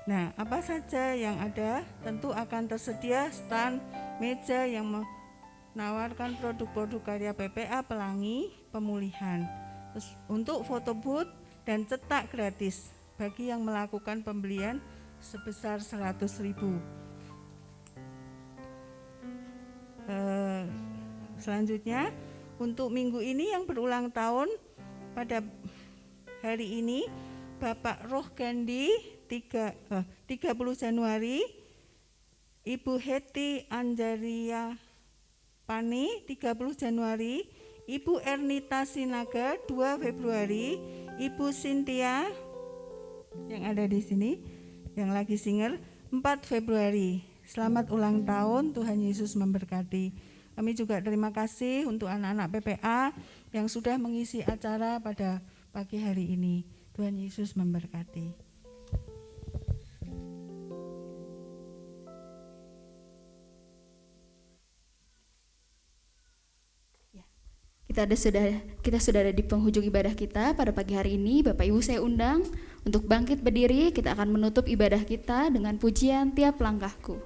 Nah, apa saja yang ada? Tentu akan tersedia stand, meja yang menawarkan produk-produk karya PPA Pelangi Pemulihan. Terus, untuk foto booth dan cetak gratis bagi yang melakukan pembelian sebesar 100.000. Selanjutnya, untuk minggu ini yang berulang tahun pada hari ini, Bapak Roh Gandhi 30 Januari, Ibu Heti Anjaria Pani 30 Januari, Ibu Ernita Sinaga 2 Februari, Ibu Cynthia yang ada di sini yang lagi single 4 Februari. Selamat ulang tahun, Tuhan Yesus memberkati. Kami juga terima kasih untuk anak-anak PPA yang sudah mengisi acara pada pagi hari ini. Tuhan Yesus memberkati.
Kita sudah ada di penghujung ibadah kita pada pagi hari ini. Bapak Ibu saya undang untuk bangkit berdiri. Kita akan menutup ibadah kita dengan pujian Tiap Langkahku.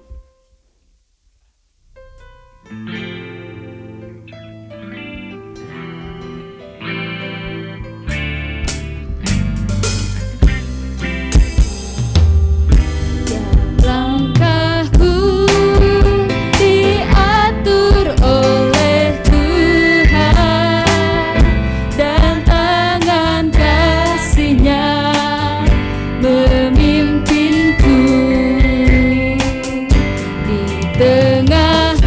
Tengah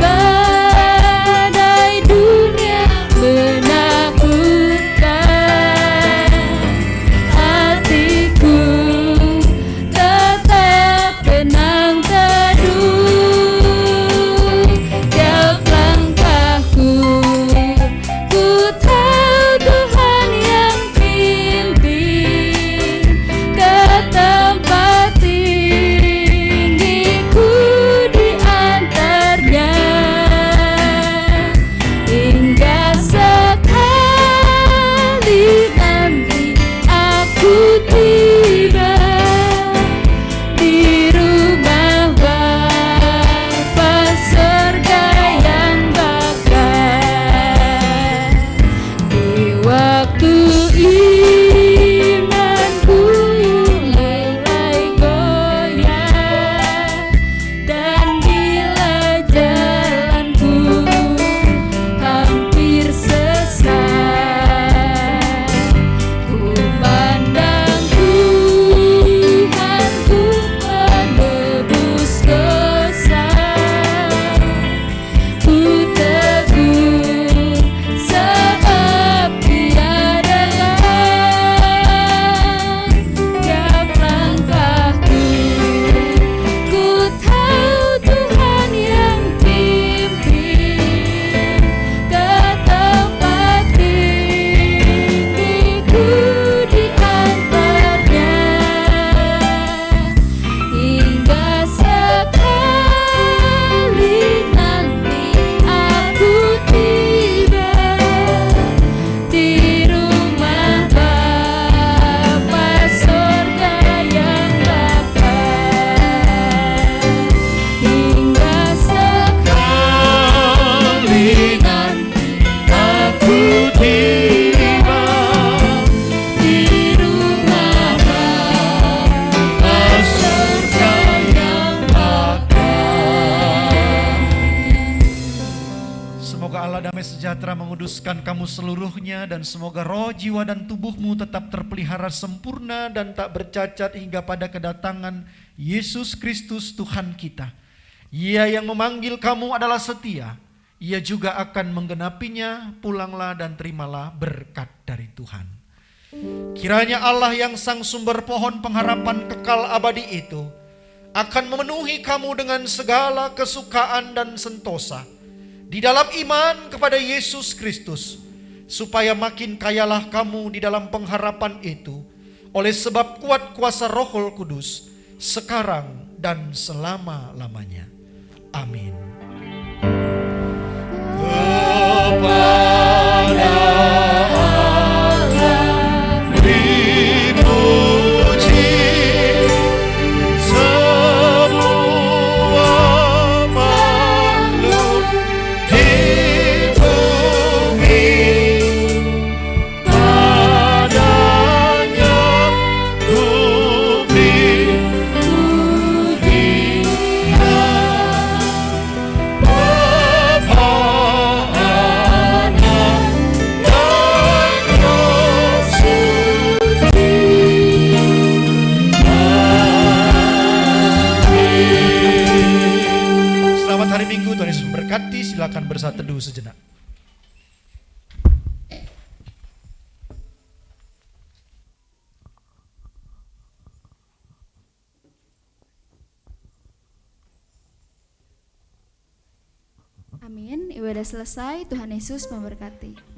damai sejahtera menguduskan kamu seluruhnya, dan semoga roh, jiwa, dan tubuhmu tetap terpelihara sempurna dan tak bercacat hingga pada kedatangan Yesus Kristus Tuhan kita. Ia yang memanggil kamu adalah setia. Ia juga akan menggenapinya. Pulanglah dan terimalah berkat dari Tuhan. Kiranya Allah yang sang sumber pohon pengharapan kekal abadi itu akan memenuhi kamu dengan segala kesukaan dan sentosa di dalam iman kepada Yesus Kristus, supaya makin kayalah kamu di dalam pengharapan itu oleh sebab kuat kuasa Roh Kudus sekarang dan selama-lamanya. Amin. Silakan bersatu teduh sejenak.
Amin. Ibadah selesai. Tuhan Yesus memberkati.